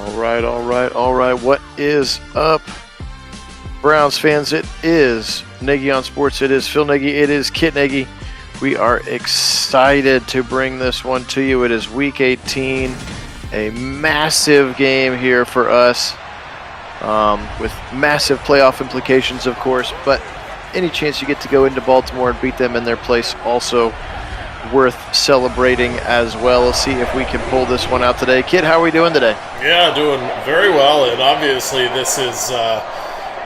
All right. What is up, Browns fans? It is Nagy on Sports. It is Phil Nagy. It is Kit Nagy. We are excited to bring this one to you. It is Week 18, a massive game here for us, with massive playoff implications, of course. But any chance you get to go into Baltimore and beat them in their place, also worth celebrating as well. We'll see if we can pull this one out today. Kid, how are we doing today? Yeah, doing very well, and obviously this is,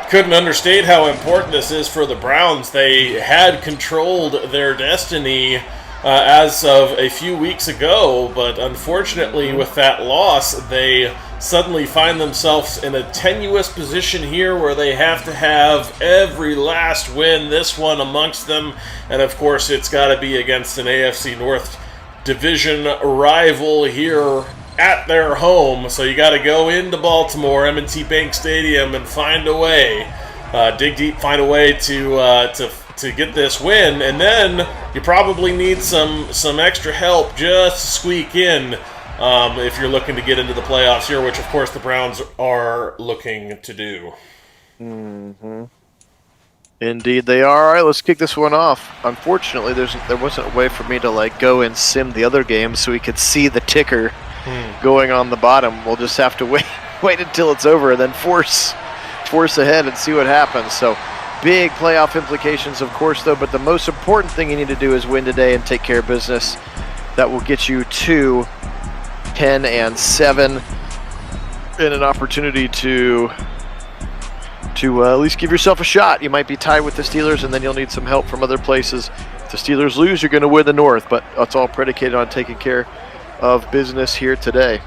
couldn't understate how important this is for the Browns. They had controlled their destiny as of a few weeks ago, but unfortunately with that loss, they suddenly find themselves in a tenuous position here where they have to have every last win, this one amongst them, and of course it's got to be against an AFC North division rival here at their home. So you got to go into Baltimore, M&T Bank Stadium, and find a way, dig deep, find a way to get this win, and then you probably need some extra help just to squeak in if you're looking to get into the playoffs here, which of course the Browns are looking to do. Mm-hmm. Indeed they are. All right, let's kick this one off. Unfortunately, there wasn't a way for me to go and sim the other game so we could see the ticker going on the bottom. We'll just have to wait until it's over and then force ahead and see what happens. So big playoff implications, of course, though, but the most important thing you need to do is win today and take care of business. That will get you to 10-7 and an opportunity to at least give yourself a shot. You might be tied with the Steelers, and then you'll need some help from other places. If the Steelers lose, you're going to win the North, but it's all predicated on taking care of business here today.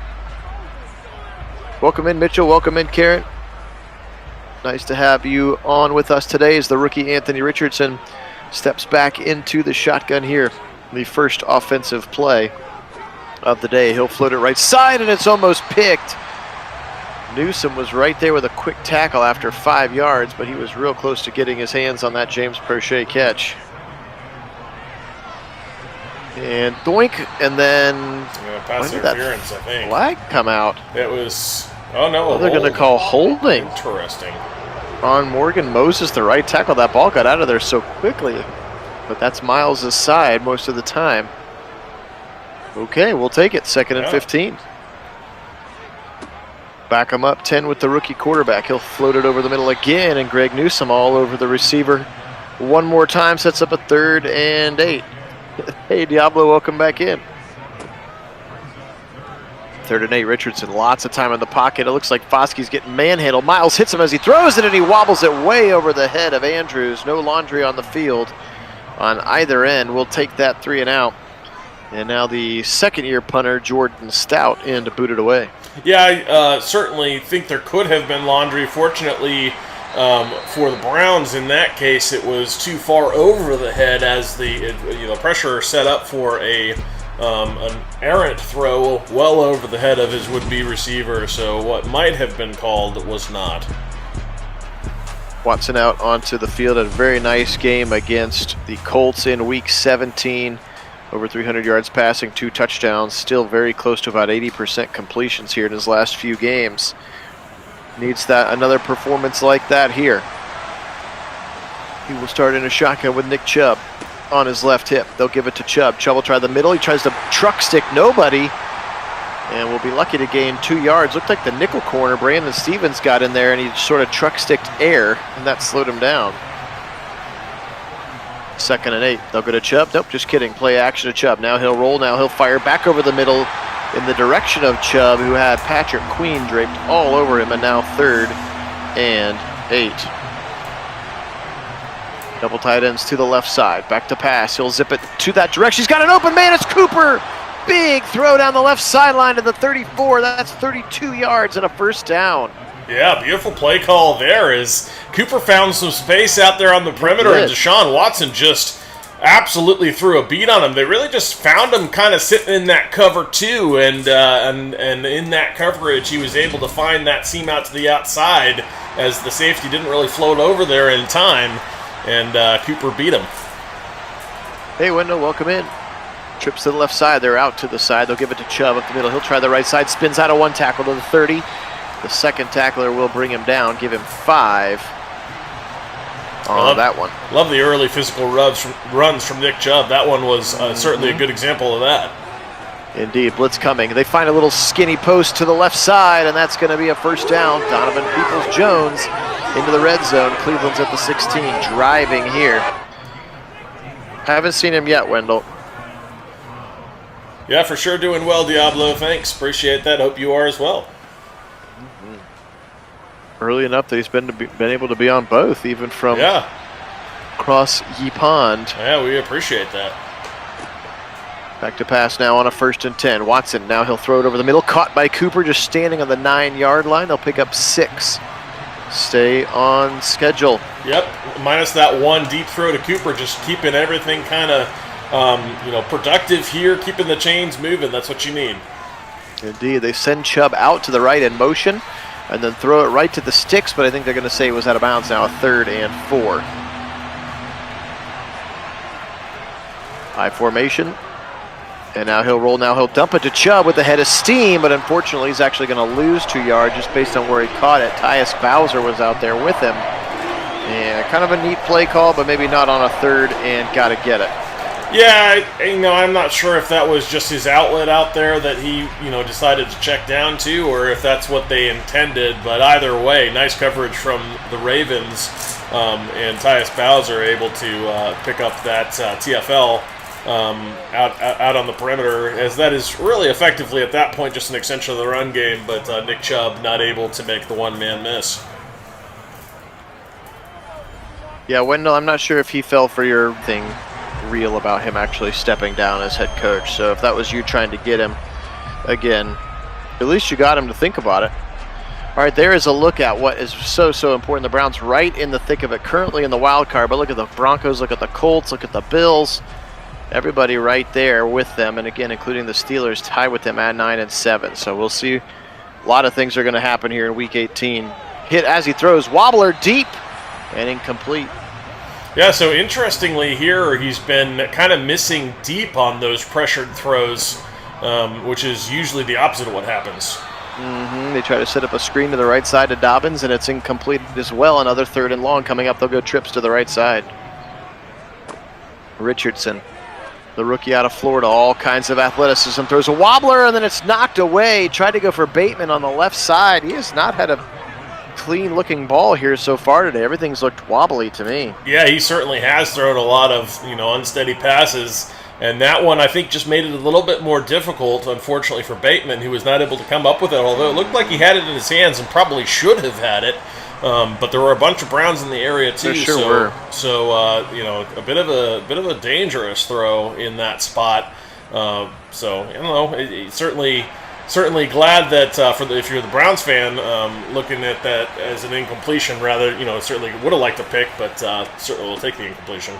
Welcome in, Mitchell. Welcome in, Karen. Nice to have you on with us today as the rookie Anthony Richardson steps back into the shotgun here. The first offensive play of the day. He'll float it right side, and it's almost picked. Newsome was right there with a quick tackle after 5 yards, but he was real close to getting his hands on that James Prochet catch. And doink, and then pass interference, I think. Flag come out. It was, oh no. Well, they're going to call holding. Interesting. On Morgan Moses, the right tackle. That ball got out of there so quickly, but that's Miles' side most of the time. Okay, we'll take it. 2nd and 15. Back him up 10 with the rookie quarterback. He'll float it over the middle again, and Greg Newsome all over the receiver. One more time, sets up a 3rd and 8. Hey, Diablo, welcome back in. 3rd and 8, Richardson, lots of time in the pocket. It looks like Foskey's getting manhandled. Miles hits him as he throws it, and he wobbles it way over the head of Andrews. No laundry on the field on either end. We'll take that 3 and out. And now the second-year punter, Jordan Stout, in to boot it away. Yeah, I certainly think there could have been laundry. Fortunately, for the Browns, in that case, it was too far over the head as the pressure set up for an errant throw well over the head of his would-be receiver. So what might have been called was not. Watson out onto the field. A very nice game against the Colts in Week 17. Over 300 yards passing, 2 touchdowns. Still very close to about 80% completions here in his last few games. Needs another performance like that here. He will start in a shotgun with Nick Chubb on his left hip. They'll give it to Chubb. Chubb will try the middle. He tries to truck stick nobody, and will be lucky to gain 2 yards. Looked like the nickel corner, Brandon Stevens, got in there, and he sort of truck sticked air, and that slowed him down. 2nd and 8. They'll go to Chubb. Nope, just kidding. Play action to Chubb. Now he'll roll. Now he'll fire back over the middle in the direction of Chubb, who had Patrick Queen draped all over him, and now 3rd and 8. Double tight ends to the left side. Back to pass. He'll zip it to that direction. He's got an open man. It's Cooper. Big throw down the left sideline to the 34. That's 32 yards and a 1st down. Yeah, beautiful play call there as Cooper found some space out there on the perimeter, and Deshaun Watson just absolutely threw a beat on him. They really just found him kind of sitting in that cover too, and in that coverage he was able to find that seam out to the outside as the safety didn't really float over there in time, and Cooper beat him. Hey, Wendell, welcome in. Trips to the left side. They're out to the side. They'll give it to Chubb up the middle. He'll try the right side. Spins out of one tackle to the 30. The second tackler will bring him down. Give him 5 on that one. Love the early physical runs from Nick Chubb. That one was certainly a good example of that. Indeed, blitz coming. They find a little skinny post to the left side, and that's going to be a first down. Donovan Peoples-Jones into the red zone. Cleveland's at the 16, driving here. Haven't seen him yet, Wendell. Yeah, for sure doing well, Diablo. Thanks. Appreciate that. Hope you are as well. Early enough that he's been able to be on both, even from across Ye Pond. Yeah, we appreciate that. Back to pass now on a 1st and 10. Watson, now he'll throw it over the middle. Caught by Cooper, just standing on the 9-yard line. They'll pick up 6. Stay on schedule. Yep, minus that one deep throw to Cooper, just keeping everything kind of productive here, keeping the chains moving. That's what you need. Indeed, they send Chubb out to the right in motion and then throw it right to the sticks, but I think they're going to say it was out of bounds now, a 3rd and 4. High formation. And now he'll roll. Now he'll dump it to Chubb with the head of steam, but unfortunately he's actually going to lose 2 yards just based on where he caught it. Tyus Bowser was out there with him. And kind of a neat play call, but maybe not on a 3rd and got to get it. Yeah, I'm not sure if that was just his outlet out there that he, decided to check down to, or if that's what they intended. But either way, nice coverage from the Ravens, and Tyus Bowser able to pick up that TFL. Out on the perimeter, as that is really effectively at that point just an extension of the run game, but Nick Chubb not able to make the one-man miss. Yeah, Wendell, I'm not sure if he fell for your thing real about him actually stepping down as head coach, so if that was you trying to get him again, at least you got him to think about it. All right, there is a look at what is so important. The Browns right in the thick of it, currently in the wild card, but look at the Broncos, look at the Colts, look at the Bills. Everybody right there with them, and again, including the Steelers, tied with them at 9 and 7. So we'll see. A lot of things are going to happen here in Week 18. Hit as he throws, wobbler deep and incomplete. Yeah, so interestingly here, he's been kind of missing deep on those pressured throws, which is usually the opposite of what happens. They try to set up a screen to the right side to Dobbins, and it's incomplete as well. Another 3rd and long coming up. They'll go trips to the right side. Richardson, the rookie out of Florida, all kinds of athleticism, throws a wobbler, and then it's knocked away. Tried to go for Bateman on the left side. He has not had a clean-looking ball here so far today. Everything's looked wobbly to me. Yeah, he certainly has thrown a lot of unsteady passes, and that one I think just made it a little bit more difficult, unfortunately, for Bateman, who was not able to come up with it, although it looked like he had it in his hands and probably should have had it. But there were a bunch of Browns in the area too. There sure were. So a bit of a dangerous throw in that spot. Certainly glad that if you're the Browns fan, looking at that as an incompletion, rather certainly would have liked to pick, but certainly will take the incompletion.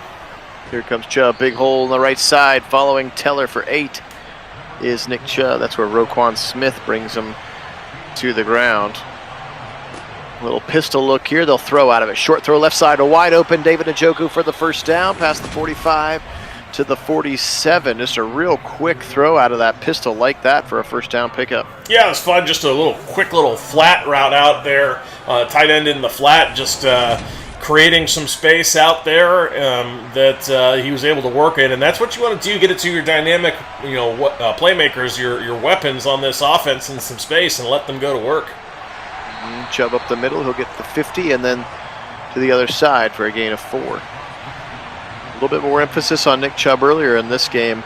Here comes Chubb, big hole on the right side, following Teller for 8 is Nick Chubb. That's where Roquan Smith brings him to the ground. Little pistol look here. They'll throw out of it. Short throw left side, a wide open David Njoku for the first down, past the 45 to the 47. Just a real quick throw out of that pistol like that for a first down pickup. Yeah, it was fun. Just a quick little flat route out there. Tight end in the flat, just creating some space out there that he was able to work in. And that's what you want to do. Get it to your dynamic, playmakers, your weapons on this offense in some space and let them go to work. Chubb up the middle, he'll get the 50 and then to the other side for a gain of 4. A little bit more emphasis on Nick Chubb earlier in this game.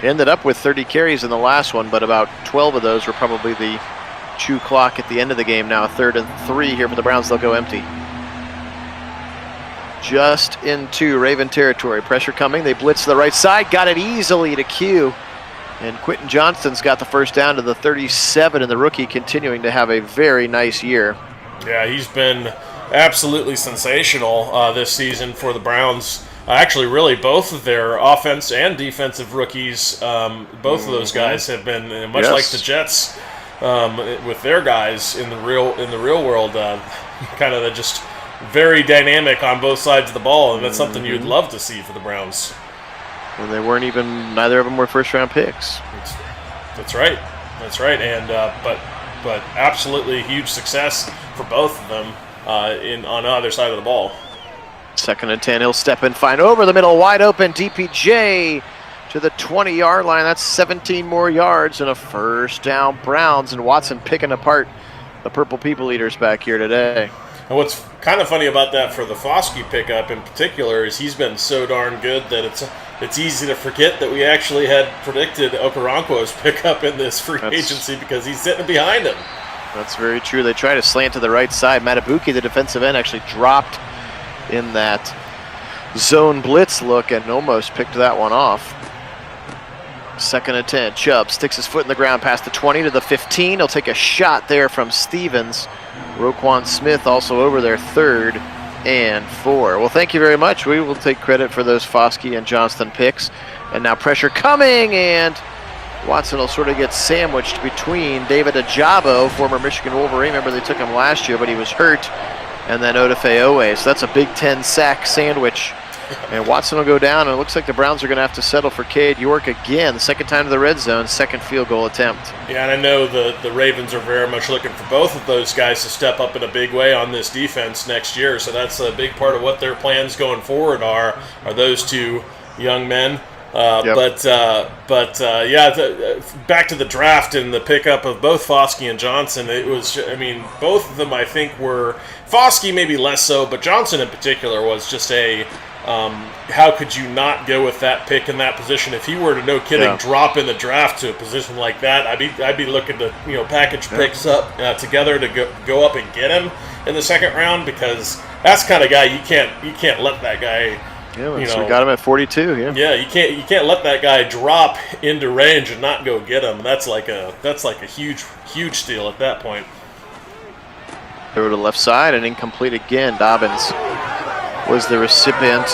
He ended up with 30 carries in the last one, but about 12 of those were probably the chew clock at the end of the game. Now a 3rd and 3 here for the Browns. They'll go empty. Just into Raven territory. Pressure coming. They blitz to the right side. Got it easily to Q. And Quentin Johnston's got the first down to the 37, and the rookie continuing to have a very nice year. Yeah, he's been absolutely sensational this season for the Browns. Actually, really, both of their offense and defensive rookies, both of those guys have been much like the Jets with their guys in the real world, kind of just very dynamic on both sides of the ball, and that's something you'd love to see for the Browns. when they weren't even, neither of them were first-round picks. That's right. That's right. And but absolutely huge success for both of them on the other side of the ball. 2nd and 10, he'll step and find over the middle, wide open, DPJ to the 20-yard line. That's 17 more yards and a first down, Browns, and Watson picking apart the Purple People Eaters back here today. And what's kind of funny about that for the Foskey pickup in particular is he's been so darn good that it's easy to forget that we actually had predicted Okoronkwo's pickup in this free agency because he's sitting behind him. That's very true. They try to slant to the right side. Matabuki, the defensive end, actually dropped in that zone blitz look and almost picked that one off. 2nd and 10. Chubb sticks his foot in the ground past the 20 to the 15. He'll take a shot there from Stevens. Roquan Smith also over there, 3rd and 4. Well, thank you very much. We will take credit for those Foskey and Johnston picks. And now pressure coming, and Watson will sort of get sandwiched between David Ajabo, former Michigan Wolverine. Remember, they took him last year, but he was hurt. And then Odafe Owe. So that's a Big Ten sack sandwich. And Watson will go down, and it looks like the Browns are going to have to settle for Cade York again. The 2nd time to the red zone, 2nd field goal attempt. Yeah, and I know the Ravens are very much looking for both of those guys to step up in a big way on this defense next year. So that's a big part of what their plans going forward are those two young men. Yep. Back to the draft and the pickup of both Foskey and Johnson. It was, both of them I think were, Foskey maybe less so, but Johnson in particular was just how could you not go with that pick in that position? If he were to, no kidding, drop in the draft to a position like that, I'd be looking to package picks up together to go up and get him in the 2nd round, because that's the kind of guy you can't let that guy. Yeah, we got him at 42. Yeah, you can't let that guy drop into range and not go get him. That's like a huge steal at that point. Throw to the left side and incomplete again. Dobbins was the recipient.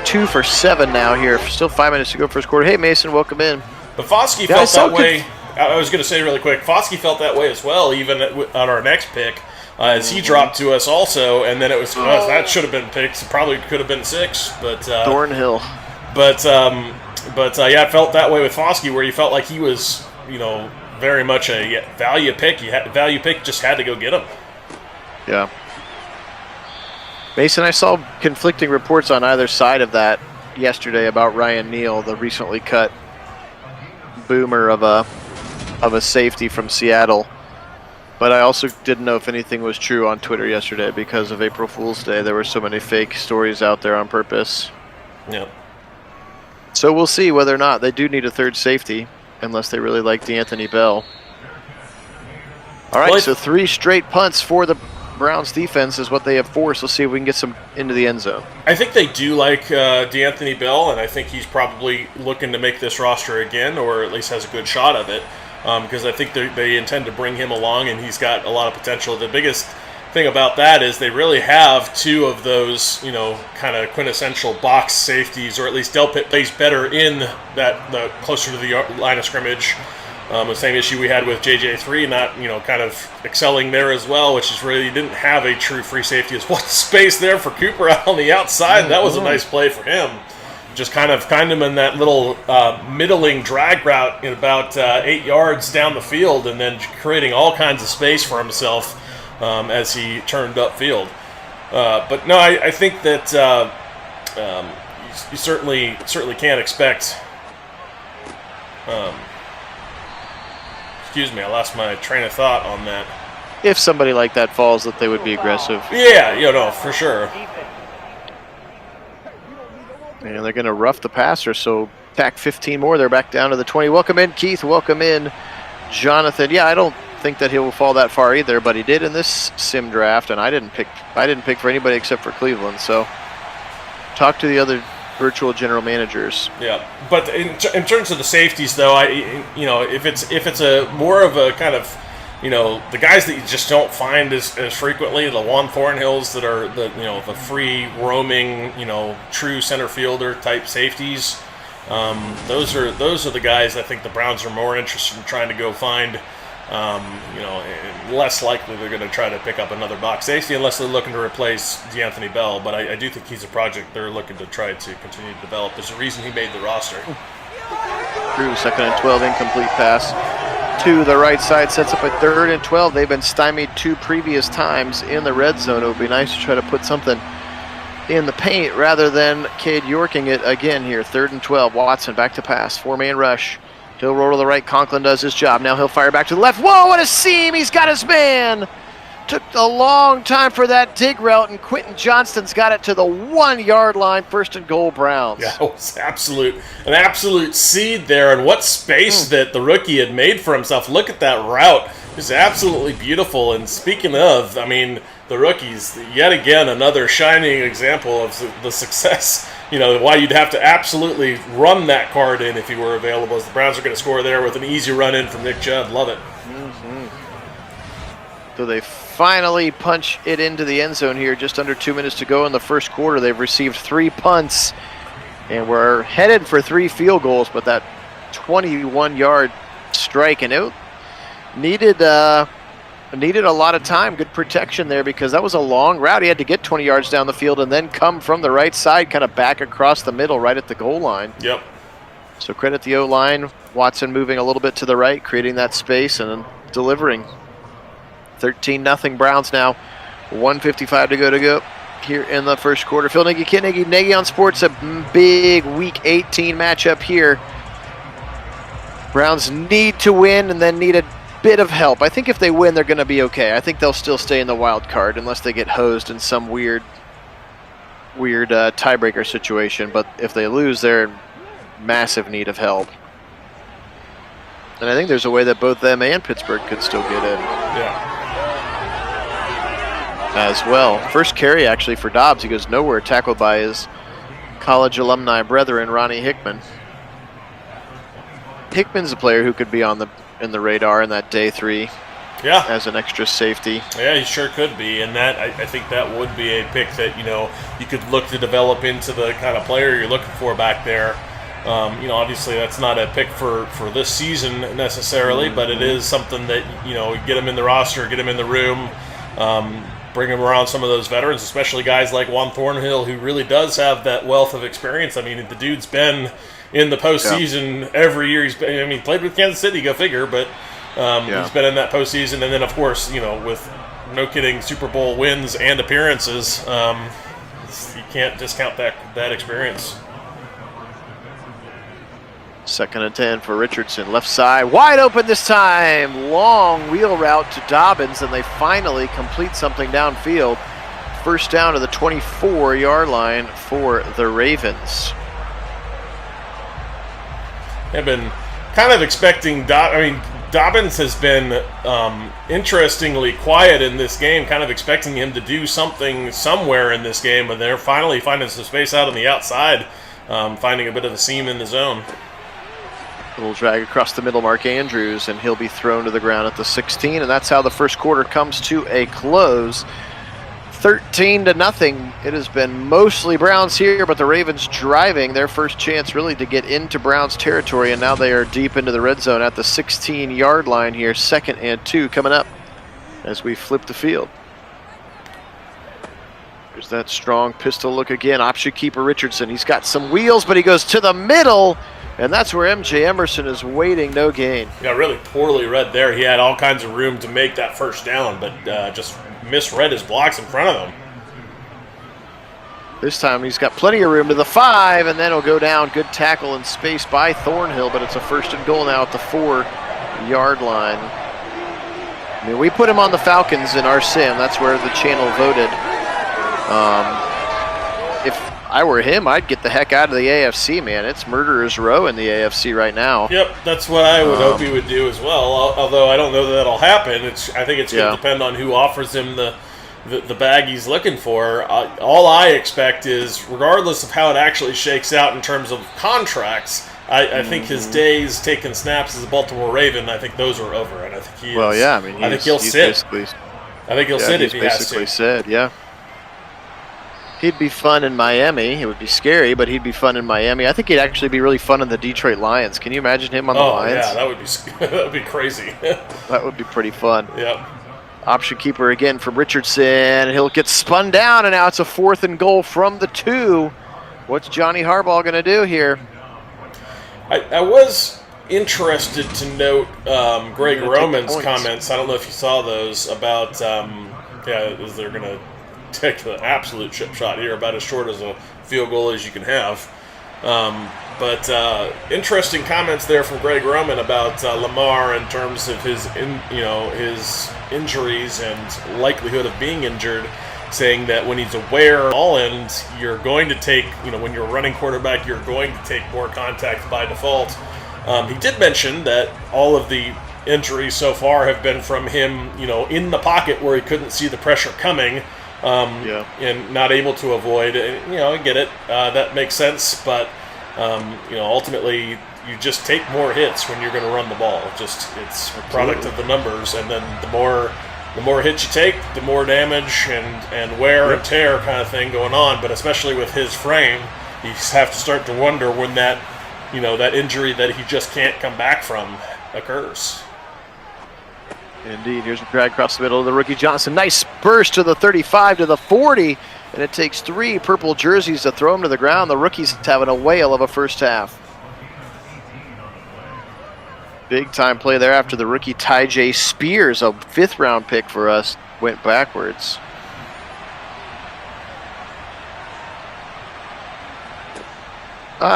2 for 7 now here. Still 5 minutes to go first quarter. Hey, Mason, welcome in. But Foskey felt that way. I was going to say really quick, Foskey felt that way as well, even on our next pick, as he dropped to us also, and then it was, that should have been picked. It probably could have been 6, but Thornhill. But it felt that way with Foskey, where he felt like he was, very much a value pick. Value pick just had to go get him. Yeah. Mason, I saw conflicting reports on either side of that yesterday about Ryan Neal, the recently cut boomer of a safety from Seattle. But I also didn't know if anything was true on Twitter yesterday because of April Fool's Day. There were so many fake stories out there on purpose. Yeah. So we'll see whether or not they do need a 3rd safety, unless they really like D'Anthony Bell. All right, so 3 straight punts for the Browns defense is what they have forced. Let's see if we can get some into the end zone. I think they do like D'Anthony Bell, and I think he's probably looking to make this roster again, or at least has a good shot of it, because I think they intend to bring him along, and he's got a lot of potential. The biggest thing about that is they really have 2 of those, kind of quintessential box safeties, or at least Delpit plays better in the closer to the line of scrimmage. The same issue we had with JJ3, not, kind of excelling there as well, which is really, you didn't have a true free safety. As what space there for Cooper out on the outside. That was a nice play for him. Just kind of in that little middling drag route in about 8 yards down the field, and then creating all kinds of space for himself as he turned upfield. But no, I think that you certainly can't expect. Excuse me, I lost my train of thought on that. If somebody like that falls, that they would be aggressive. Yeah, for sure. And they're going to rough the passer, so tack 15 more. They're back down to the 20. Welcome in, Keith. Welcome in, Jonathan. Yeah, I don't think that he will fall that far either, but he did in this sim draft, and I didn't pick for anybody except for Cleveland. So talk to the other virtual general managers. Yeah, but in terms of the safeties, though, if it's a more of a kind of, the guys that you just don't find as frequently, the Juan Thornhills that are the free roaming, true center fielder type safeties. Those are the guys I think the Browns are more interested in trying to go find Less likely they're going to try to pick up another box safety unless they're looking to replace D'Anthony Bell. But I do think he's a project they're looking to try to continue to develop. There's a reason he made the roster. Drew, 2nd and 12, incomplete pass to the right side, sets up a 3rd and 12. They've been stymied 2 previous times in the red zone. It would be nice to try to put something in the paint rather than Cade Yorking it again here. 3rd and 12. Watson back to pass. 4-man rush. He'll roll to the right. Conklin does his job. Now he'll fire back to the left. Whoa, what a seam. He's got his man. Took a long time for that dig route, and Quentin Johnston's got it to the 1-yard line. 1st and goal, Browns. Yeah, it was an absolute seed there, and what space that the rookie had made for himself. Look at that route. It's absolutely beautiful. And speaking of, the rookies, yet again, another shining example of the success, why you'd have to absolutely run that card in if he were available, as the Browns are going to score there with an easy run in from Nick Chubb. Love it. So they finally punch it into the end zone here, just under 2 minutes to go in the first quarter. They've received 3 punts, and we're headed for 3 field goals, but that 21-yard strike, and it needed a lot of time. Good protection there, because that was a long route. He had to get 20 yards down the field and then come from the right side, kind of back across the middle right at the goal line. Yep. So credit the O-line. Watson moving a little bit to the right, creating that space and then delivering. 13-0 Browns now. 1:55 to go here in the first quarter. Phil Nagy, Kit Nagy, Nagy on Sports, a big Week 18 matchup here. Browns need to win and then need a bit of help. I think if they win, they're going to be okay. I think they'll still stay in the wild card unless they get hosed in some weird tiebreaker situation. But if they lose, they're in massive need of help. And I think there's a way that both them and Pittsburgh could still get in. Yeah. As well. First carry actually for Dobbs. He goes nowhere, tackled by his college alumni brethren, Ronnie Hickman. Hickman's a player who could be in the radar in that day 3. Yeah. As an extra safety. Yeah, he sure could be, and that I think that would be a pick that you could look to develop into the kind of player you're looking for back there. Obviously that's not a pick for this season necessarily, but it is something that get him in the roster, get him in the room. Bring him around some of those veterans, especially guys like Juan Thornhill, who really does have that wealth of experience. The dude's been in the postseason every year. He played with Kansas City, go figure, but he's been in that postseason. And then, of course, with no kidding Super Bowl wins and appearances, you can't discount that experience. 2nd and 10 for Richardson. Left side, wide open this time. Long wheel route to Dobbins, and they finally complete something downfield. 1st down to the 24-yard line for the Ravens. I've been kind of expecting Dobbins has been interestingly quiet in this game, kind of expecting him to do something somewhere in this game, but they're finally finding some space out on the outside, finding a bit of a seam in the zone. Little drag across the middle, Mark Andrews, and he'll be thrown to the ground at the 16, and that's how the first quarter comes to a close. 13-0. It has been mostly Browns here, but the Ravens driving their first chance really to get into Browns territory, and now they are deep into the red zone at the 16-yard line here. 2nd and 2 coming up as we flip the field. There's that strong pistol look again. Option keeper Richardson. He's got some wheels, but he goes to the middle. And that's where M.J. Emerson is waiting, no gain. Yeah, really poorly read there. He had all kinds of room to make that first down, but just misread his blocks in front of him. This time he's got plenty of room to the 5, and then he'll go down. Good tackle in space by Thornhill, but it's a 1st and goal now at the 4-yard line. We put him on the Falcons in our sim. That's where the channel voted. If I were him, I'd get the heck out of the AFC, man. It's murderer's row in the AFC right now. Yep, that's what I would hope he would do as well, although I don't know that that'll happen. I think it's going to depend on who offers him the bag he's looking for. All I expect is, regardless of how it actually shakes out in terms of contracts, I think his days taking snaps as a Baltimore Raven, I think those are over, and I think he is. Well, yeah, I think he'll sit. I think he'll sit if he has to. Basically said, yeah. He'd be fun in Miami. It would be scary, but he'd be fun in Miami. I think he'd actually be really fun in the Detroit Lions. Can you imagine him on the Lions? Yeah, that would be crazy. That would be pretty fun. Yep. Option keeper again from Richardson. He'll get spun down, and now it's a 4th and goal from the 2. What's Johnny Harbaugh going to do here? I was interested to note Greg Roman's comments. I don't know if you saw those about, is they're going to take the absolute chip shot here, about as short as a field goal as you can have. But interesting comments there from Greg Roman about Lamar in terms of his injuries and likelihood of being injured, saying that when he's aware of all ends, you're going to take, when you're a running quarterback, you're going to take more contact by default. He did mention that all of the injuries so far have been from him, in the pocket where he couldn't see the pressure coming. And not able to avoid. I get it. That makes sense. But ultimately, you just take more hits when you're going to run the ball. It's a product of the numbers, and then the more hits you take, the more damage and wear and tear kind of thing going on. But especially with his frame, you have to start to wonder when that injury that he just can't come back from occurs. Indeed. Here's a drag across the middle of the rookie Johnson. Nice burst to the 35, to the 40, and it takes 3 purple jerseys to throw him to the ground. The rookie's having a whale of a first half. Big time play there after the rookie Ty J. Spears, a 5th-round pick for us, went backwards.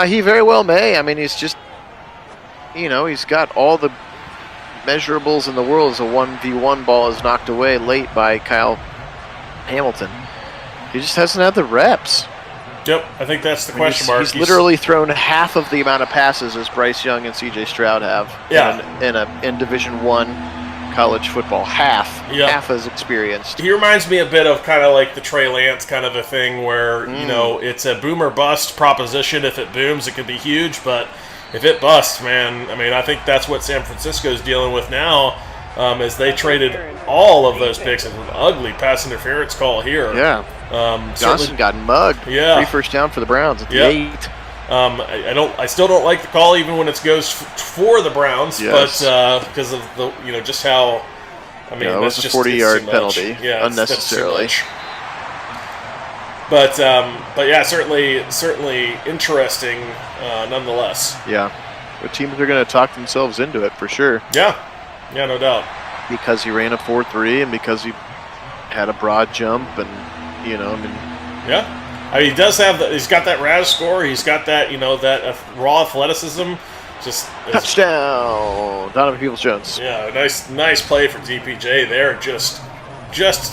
He very well may. I mean, he's just, he's got all the measurables in the world as a 1v1 ball is knocked away late by Kyle Hamilton. He just hasn't had the reps. Yep, I think that's the question mark. He's literally thrown half of the amount of passes as Bryce Young and C.J. Stroud have in Division I college football. Half as experienced. He reminds me a bit of kind of like the Trey Lance kind of a thing where, it's a boom or bust proposition. If it booms, it could be huge, but if it busts, man, I mean, I think that's what San Francisco's dealing with now, as they traded all of those picks. It's an ugly pass interference call here. Yeah. Johnson got mugged. Yeah. 3 first down for the Browns at the 8. I still don't like the call even when it goes for the Browns, but because of the just how. I mean, it was a 40-yard penalty, unnecessarily. But yeah, certainly interesting, nonetheless. Yeah, the teams are going to talk themselves into it for sure. Yeah, no doubt. Because he ran a 4.3 and because he had a broad jump and Yeah. I mean, he's got that RAS score. He's got that, that raw athleticism. Just touchdown, Donovan Peoples-Jones. Yeah, nice play for DPJ there. Just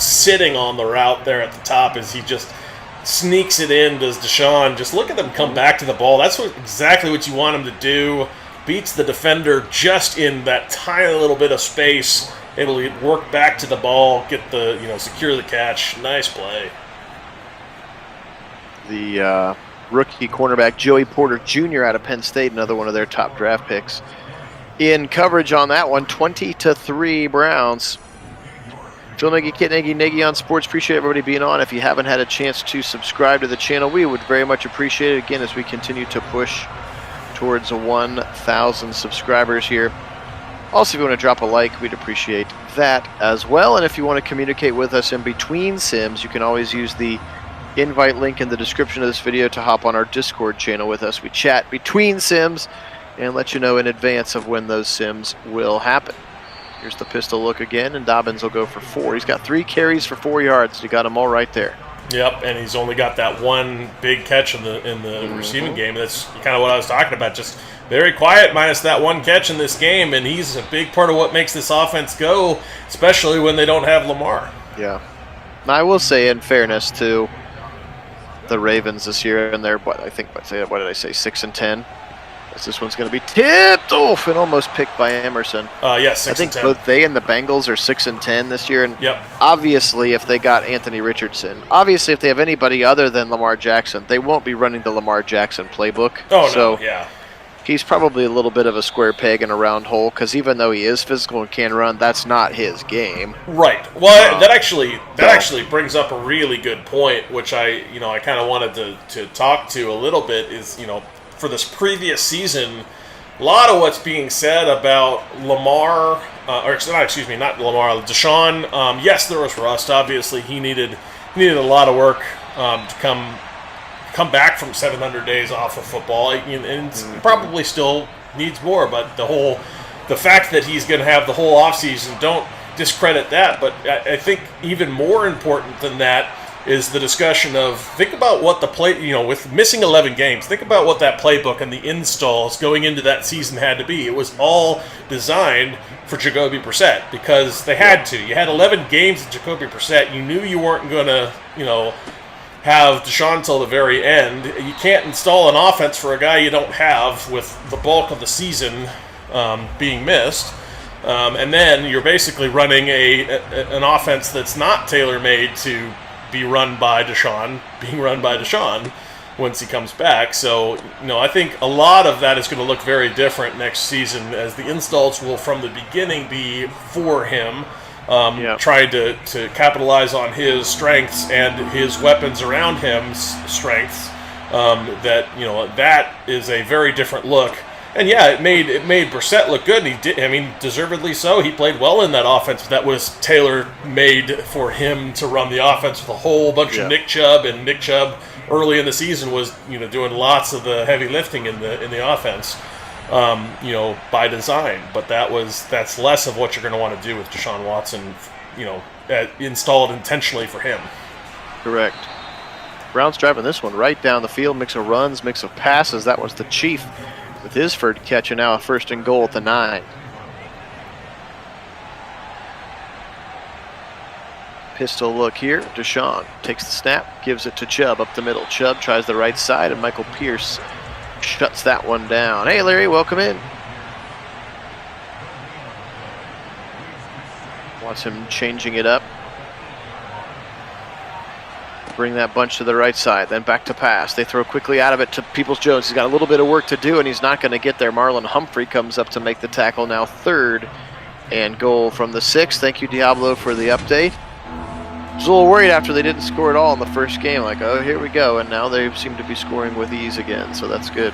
sitting on the route there at the top as he just sneaks it in. Does Deshaun? Just look at them come back to the ball. That's exactly what you want him to do. Beats the defender just in that tiny little bit of space. Able to work back to the ball, get the secure the catch. Nice play. The rookie cornerback Joey Porter Jr. out of Penn State, another one of their top draft picks. In coverage on that one, 20-3 Browns. Phil Nagy, Kit Nagy on Sports. Appreciate everybody being on. If you haven't had a chance to subscribe to the channel, we would very much appreciate it, again, as we continue to push towards 1,000 subscribers here. Also, if you want to drop a like, we'd appreciate that as well. And if you want to communicate with us in between sims, you can always use the invite link in the description of this video to hop on our Discord channel with us. We chat between sims and let you know in advance of when those sims will happen. Here's the pistol look again, and Dobbins will go for 4. He's got 3 carries for 4 yards. You got them all right there. Yep, and he's only got that one big catch in the receiving game. That's kind of what I was talking about. Just very quiet, minus that one catch in this game, and he's a big part of what makes this offense go, especially when they don't have Lamar. Yeah. I will say, in fairness to the Ravens this year, and they're, what did I say, 6-10? This one's going to be tipped off and almost picked by Emerson. Yes, 6-10. I think both they and the Bengals are 6-10 this year. And yep. Obviously, if they got Anthony Richardson, obviously if they have anybody other than Lamar Jackson, they won't be running the Lamar Jackson playbook. Oh, so, no, yeah. he's probably a little bit of a square peg in a round hole, because even though he is physical and can run, that's not his game. Right. Well, that actually brings up a really good point, which I kind of wanted to talk to a little bit. Is for this previous season, a lot of what's being said about Lamar, not Lamar, Deshaun. Yes, there was rust. Obviously, he needed a lot of work to come back from 700 days off of football, and probably still needs more. But the fact that he's going to have the whole offseason, don't discredit that. But I think even more important than that is the discussion of, think about what the play, with missing 11 games, think about what that playbook and the installs going into that season had to be. It was all designed for Jacoby Brissett, because they had to. You had 11 games of Jacoby Brissett. You knew you weren't going to, have Deshaun till the very end. You can't install an offense for a guy you don't have, with the bulk of the season being missed. And then you're basically running an offense that's not tailor-made to be run by Deshaun, being run by Deshaun once he comes back. So, I think a lot of that is going to look very different next season, as the installs will from the beginning be for him, trying to capitalize on his strengths and his weapons around him's strengths. That is a very different look. And yeah, it made Brissett look good, and he did. Deservedly so. He played well in that offense that was tailor-made for him to run the offense with a whole bunch of Nick Chubb, and Nick Chubb early in the season was doing lots of the heavy lifting in the offense, by design. But that's less of what you're going to want to do with Deshaun Watson, installed intentionally for him. Correct. Browns driving this one right down the field, mix of runs, mix of passes. That was the Chief with his third catch, and now a 1st and goal at the 9. Pistol look here. Deshaun takes the snap, gives it to Chubb up the middle. Chubb tries the right side, and Michael Pierce shuts that one down. Hey, Larry, welcome in. Watch him changing it up. Bring that bunch to the right side, then back to pass. They throw quickly out of it to Peoples-Jones. He's got a little bit of work to do, and he's not going to get there. Marlon Humphrey comes up to make the tackle, now 3rd and goal from the 6. Thank you, Diablo, for the update. I was a little worried after they didn't score at all in the first game. Like, oh, here we go. And now they seem to be scoring with ease again, so that's good.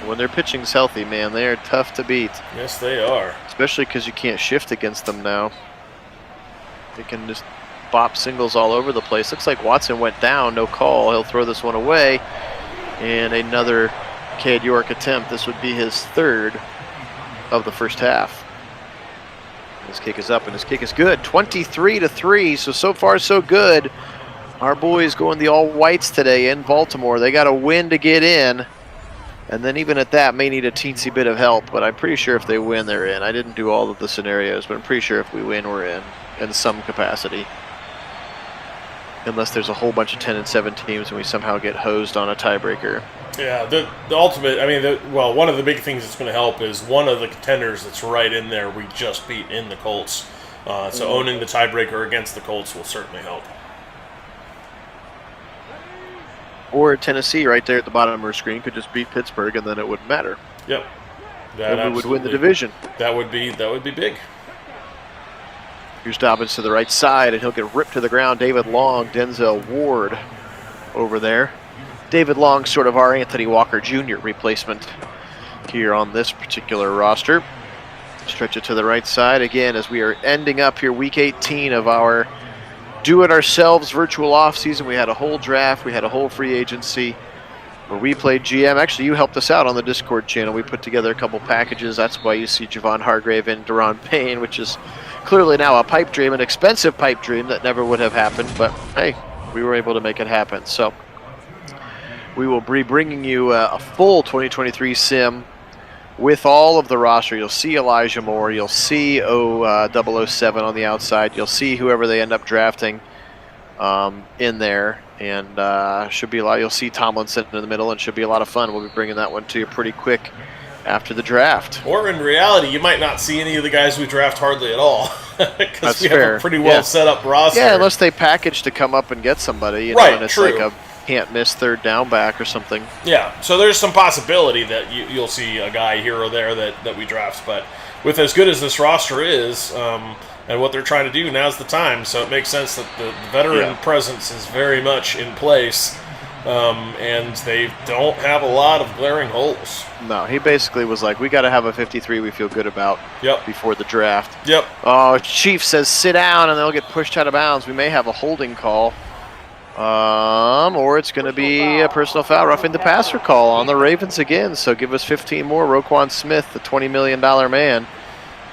When their pitching's healthy, man, they are tough to beat. Yes, they are. Especially because you can't shift against them now. They can just bop singles all over the place. Looks like Watson went down, no call. He'll throw this one away. And another Cade York attempt. This would be his 3rd of the first half. His kick is up, and his kick is good. 23-3, so far so good. Our boys going the all-whites today in Baltimore. They got a win to get in. And then even at that, may need a teensy bit of help. But I'm pretty sure if they win, they're in. I didn't do all of the scenarios, but I'm pretty sure if we win, we're in some capacity. Unless there's a whole bunch of 10-7 teams and we somehow get hosed on a tiebreaker. Yeah, the ultimate, one of the big things that's going to help is one of the contenders that's right in there we just beat in the Colts. So owning the tiebreaker against the Colts will certainly help. Or Tennessee right there at the bottom of our screen could just beat Pittsburgh, and then it wouldn't matter. Yep. And we would win the division. That would be big. Here's Dobbins to the right side, and he'll get ripped to the ground. David Long, Denzel Ward over there. David Long, sort of our Anthony Walker Jr. replacement here on this particular roster. Stretch it to the right side again as we are ending up here week 18 of our do-it-ourselves virtual offseason. We had a whole draft. We had a whole free agency where we played GM. Actually, you helped us out on the Discord channel. We put together a couple packages. That's why you see Javon Hargrave and Deron Payne, which is clearly now a pipe dream, an expensive pipe dream that never would have happened. But, hey, we were able to make it happen. So we will be bringing you a full 2023 sim with all of the roster. You'll see Elijah Moore. You'll see 007 on the outside. You'll see whoever they end up drafting in there. And should be a lot. You'll see Tomlinson in the middle, and should be a lot of fun. We'll be bringing that one to you pretty quick after the draft. Or in reality, you might not see any of the guys we draft hardly at all, because we fair. have a pretty well set up roster. Yeah, unless they package to come up and get somebody. Right, and it's true. like can't miss third down back or something. Yeah, so there's some possibility that you'll see a guy here or there that we draft. But with as good as this roster is, and what they're trying to do, now's the time. So it makes sense that the veteran presence is very much in place, and they don't have a lot of glaring holes. No, he basically was like, we got to have a 53 we feel good about before the draft. Yep. Oh, Chief says sit down, and they'll get pushed out of bounds. We may have a holding call. Or it's going to be a personal foul, roughing the passer call on the Ravens again. So give us 15 more. Roquan Smith, the $20 million man,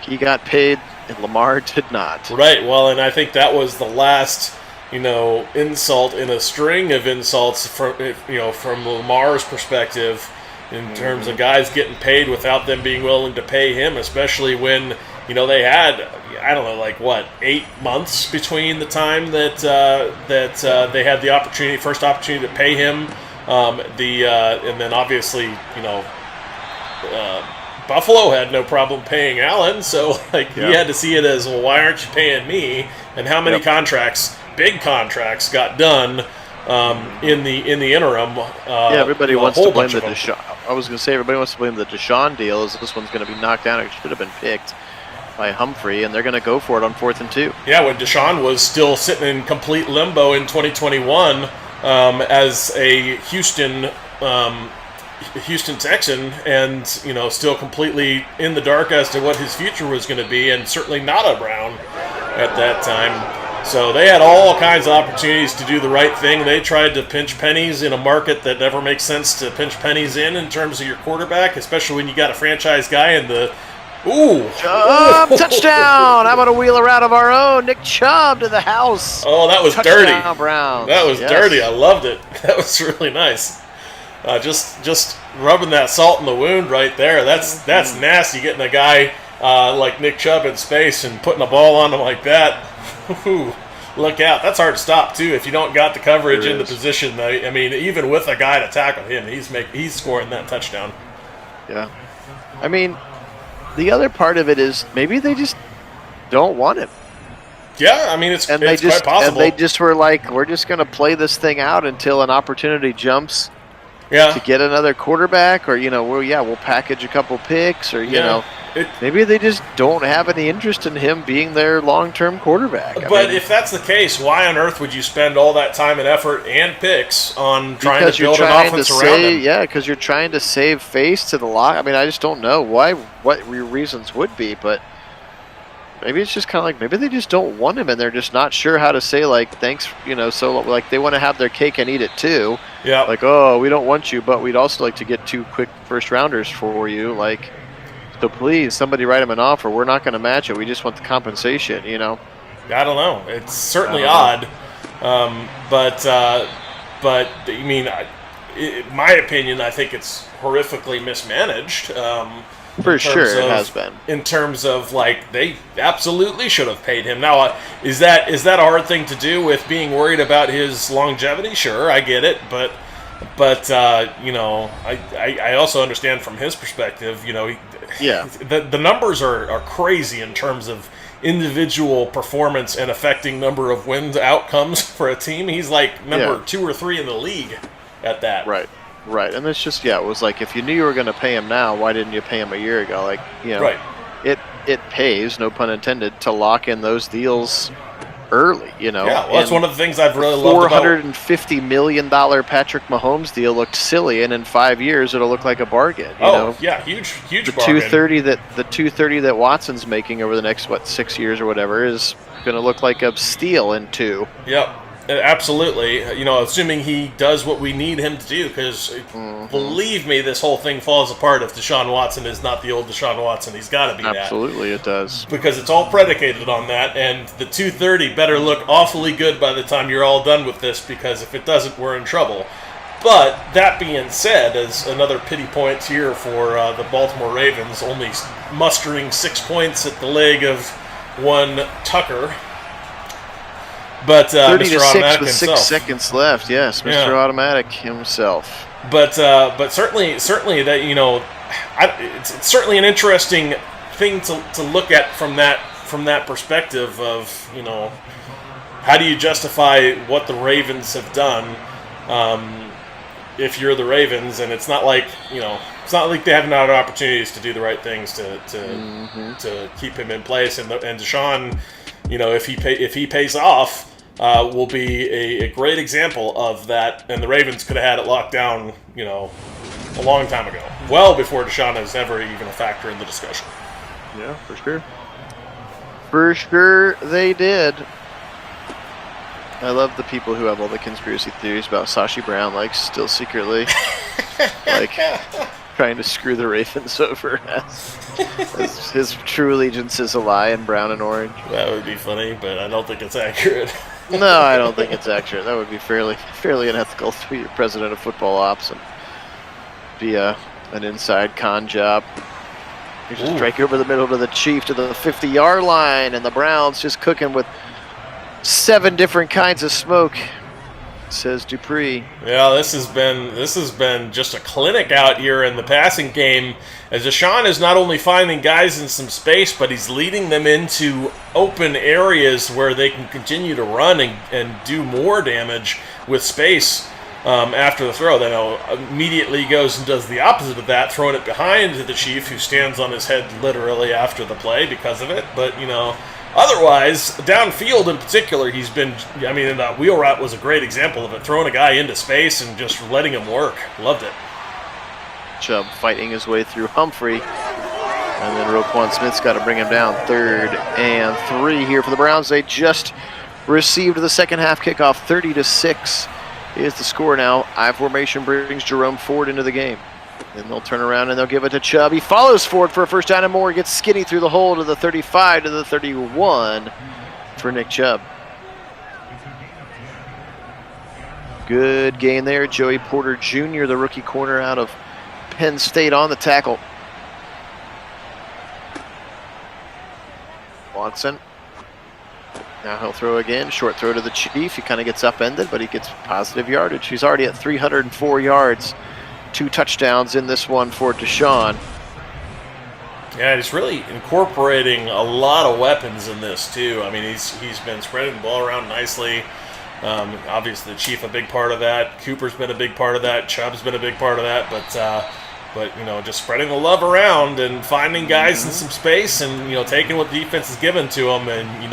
he got paid, and Lamar did not. Right. Well, and I think that was the last, insult in a string of insults from Lamar's perspective, in terms of guys getting paid without them being willing to pay him, especially when they had, 8 months between the time that they had the first opportunity to pay him, and then obviously Buffalo had no problem paying Allen, so he had to see it as, well, why aren't you paying me? And how many contracts, big contracts, got done in the interim? Everybody wants to blame the Deshaun. I was going to say everybody wants to blame the Deshaun deal, as this one's going to be knocked down. It should have been picked by Humphrey, and they're going to go for it on 4th and 2. Yeah, when Deshaun was still sitting in complete limbo in 2021 as a Houston Texan, and still completely in the dark as to what his future was going to be, and certainly not a Brown at that time. So they had all kinds of opportunities to do the right thing. They tried to pinch pennies in a market that never makes sense to pinch pennies in terms of your quarterback, especially when you got a franchise guy in the touchdown! How about a wheeler out of our own? Nick Chubb to the house. Oh, that was touchdown, dirty. Browns. That was dirty. I loved it. That was really nice. Just rubbing that salt in the wound right there. That's nasty, getting a guy like Nick Chubb in space and putting a ball on him like that. Look out. That's hard to stop, too, if you don't got the coverage in the position. I mean, even with a guy to tackle him, he's scoring that touchdown. Yeah. I mean, the other part of it is maybe they just don't want him. Yeah, I mean, it's quite possible. And they just were like, we're just going to play this thing out until an opportunity jumps to get another quarterback, or, we'll package a couple picks, or, maybe they just don't have any interest in him being their long-term quarterback. But if that's the case, why on earth would you spend all that time and effort and picks on trying to build an offense around him? Yeah, because you're trying to save face to the lock. I mean, I just don't know what your reasons would be, but maybe it's just kind of like maybe they just don't want him, and they're just not sure how to say, like, thanks, so, like, they want to have their cake and eat it too. Yeah. Like, oh, we don't want you, but we'd also like to get 2 quick first-rounders for you, like, so please, somebody write him an offer. We're not going to match it. We just want the compensation, I don't know. It's certainly odd. But I mean, in my opinion, I think it's horrifically mismanaged. For sure, it has been. In terms of, like, they absolutely should have paid him. Now, is that a hard thing to do with being worried about his longevity? Sure, I get it, but I also understand from his perspective, the numbers are crazy in terms of individual performance and affecting number of wins outcomes for a team. He's like number 2 or 3 in the league at that. Right, and it's just, it was like, if you knew you were going to pay him now, why didn't you pay him a year ago? Like, right. It pays, no pun intended, to lock in those deals early, Yeah, well, that's one of the things I've really loved about $450 million Patrick Mahomes deal looked silly, and in 5 years it'll look like a bargain. Yeah, huge the bargain. The $230 that Watson's making over the next 6 years or whatever is going to look like a steal in 2. Yep. Absolutely. Assuming he does what we need him to do, because believe me, this whole thing falls apart if Deshaun Watson is not the old Deshaun Watson. He's got to be Absolutely, it does. Because it's all predicated on that, and the 230 better look awfully good by the time you're all done with this, because if it doesn't, we're in trouble. But that being said, as another pity point here for the Baltimore Ravens, only mustering 6 points at the leg of one Tucker. But 30 Mr. to 6 Automatic with himself. 6 seconds left. Yes, Mr. Automatic himself. But certainly that it's certainly an interesting thing to look at from that perspective of how do you justify what the Ravens have done if you're the Ravens, and it's not like it's not like they haven't had opportunities to do the right things to keep him in place, and Deshaun, if he pays off, will be a great example of that, and the Ravens could have had it locked down, a long time ago, well before Deshaun is ever even a factor in the discussion. Yeah, for sure. For sure they did. I love the people who have all the conspiracy theories about Sashi Brown, still secretly, trying to screw the Ravens over as his true allegiance is a lie in brown and orange. That would be funny, but I don't think it's accurate. No, I don't think it's accurate. That would be fairly unethical to be your president of football ops and be an inside con job. You just strike over the middle to the Chief to the 50-yard line, and the Browns just cooking with 7 different kinds of smoke, says Dupree. Yeah, this has been just a clinic out here in the passing game, as Deshaun is not only finding guys in some space, but he's leading them into open areas where they can continue to run and do more damage with space after the throw. Then immediately goes and does the opposite of that, throwing it behind the Chief, who stands on his head literally after the play because of it. But, otherwise, downfield in particular, he's been, that wheel route was a great example of it, throwing a guy into space and just letting him work. Loved it. Chubb fighting his way through Humphrey. And then Roquan Smith's got to bring him down. 3rd and 3 here for the Browns. They just received the second half kickoff. 30-6 is the score now. I formation brings Jerome Ford into the game. Then they'll turn around and they'll give it to Chubb. He follows Ford for a first down and more. Gets skinny through the hole to the 35 to the 31 for Nick Chubb. Good gain there. Joey Porter Jr., the rookie corner out of Penn State, on the tackle. Watson. Now he'll throw again. Short throw to the Chief. He kind of gets upended, but he gets positive yardage. He's already at 304 yards. 2 touchdowns in this one for Deshaun. Yeah, he's really incorporating a lot of weapons in this too. He's been spreading the ball around nicely. Obviously, the Chief a big part of that. Cooper's been a big part of that. Chubb's been a big part of that. But just spreading the love around and finding guys in some space and taking what the defense is given to them, and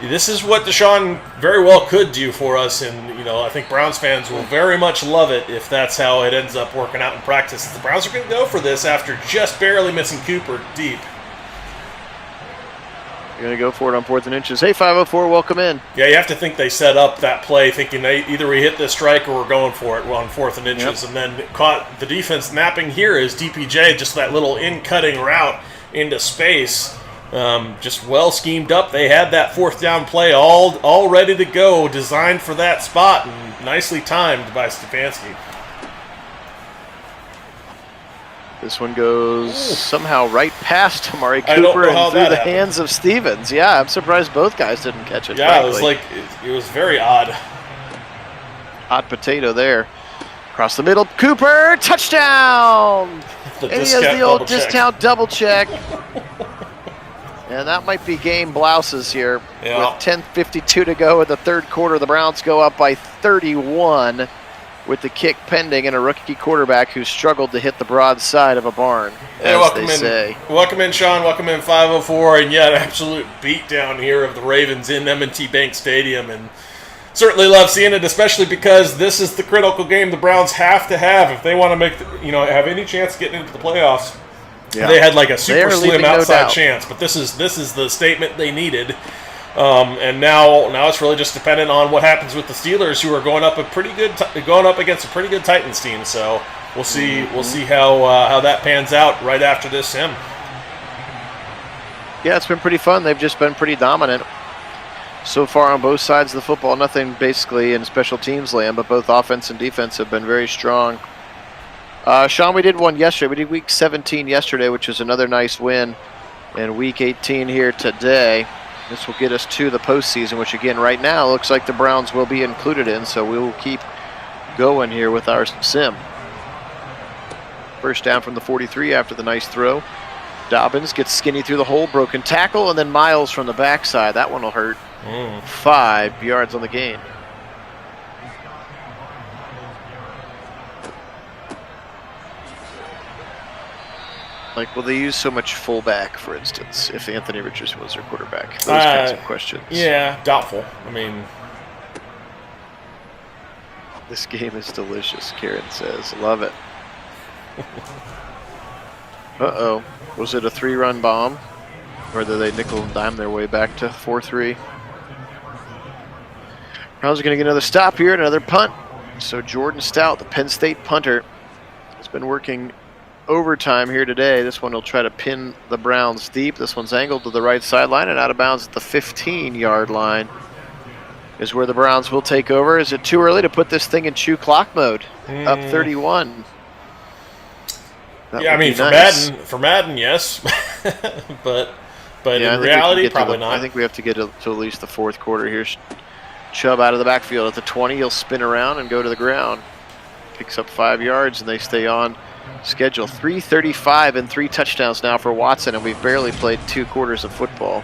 this is what Deshaun very well could do for us, and I think Browns fans will very much love it if that's how it ends up working out in practice. The Browns are going to go for this after just barely missing Cooper deep. You're going to go for it on 4th and inches. Hey, 504, welcome in. Yeah, you have to think they set up that play thinking either we hit this strike or we're going for it on 4th and inches, and then caught the defense napping here as DPJ, just that little in-cutting route into space. Just well schemed up. They had that 4th down play all ready to go, designed for that spot, and nicely timed by Stefanski. This one goes somehow right past Amari Cooper and through the hands of Stevens. Yeah, I'm surprised both guys didn't catch it. Yeah, frankly. It was very odd. Hot potato there. Across the middle, Cooper, touchdown! And he has the old discount double check. And that might be game blouses here. Yeah. With 10:52 to go in the 3rd quarter, the Browns go up by 31 with the kick pending, and a rookie quarterback who struggled to hit the broad side of a barn, as they say. Welcome in, Sean. Welcome in, 504. And yet, absolute beatdown here of the Ravens in M&T Bank Stadium. And certainly love seeing it, especially because this is the critical game the Browns have to have if they want to make, have any chance of getting into the playoffs. Yeah. They had a super slim outside chance, but this is the statement they needed. And now it's really just dependent on what happens with the Steelers, who are going up against a pretty good Titans team. So we'll see how that pans out right after this sim. Yeah, it's been pretty fun. They've just been pretty dominant so far on both sides of the football. Nothing basically in special teams land, but both offense and defense have been very strong. Sean, we did one yesterday. We did week 17 yesterday, which was another nice win, and week 18 here today. This will get us to the postseason, which again right now looks like the Browns will be included in, so we will keep going here with our sim. First down from the 43 after the nice throw. Dobbins gets skinny through the hole, broken tackle, and then Miles from the backside. That one will hurt. 5 yards on the gain. Like, will they use so much fullback, for instance, if Anthony Richardson was their quarterback? Those kinds of questions. Yeah, doubtful. I mean, this game is delicious, Karen says. Love it. Uh-oh. Was it a 3-run bomb? Or did they nickel and dime their way back to 4-3? Browns are going to get another stop here, another punt. So Jordan Stout, the Penn State punter, has been working overtime here today. This one will try to pin the Browns deep. This one's angled to the right sideline and out of bounds at the 15-yard line is where the Browns will take over. Is it too early to put this thing in chew clock mode? Up 31. Yeah, I mean, for Madden, yes. but in reality, probably not. I think we have to get to at least the fourth quarter. Here's Chubb out of the backfield at the 20. He'll spin around and go to the ground. Picks up 5 yards, and they stay on schedule. 3:35 and 3 touchdowns now for Watson, and we've barely played 2 quarters of football.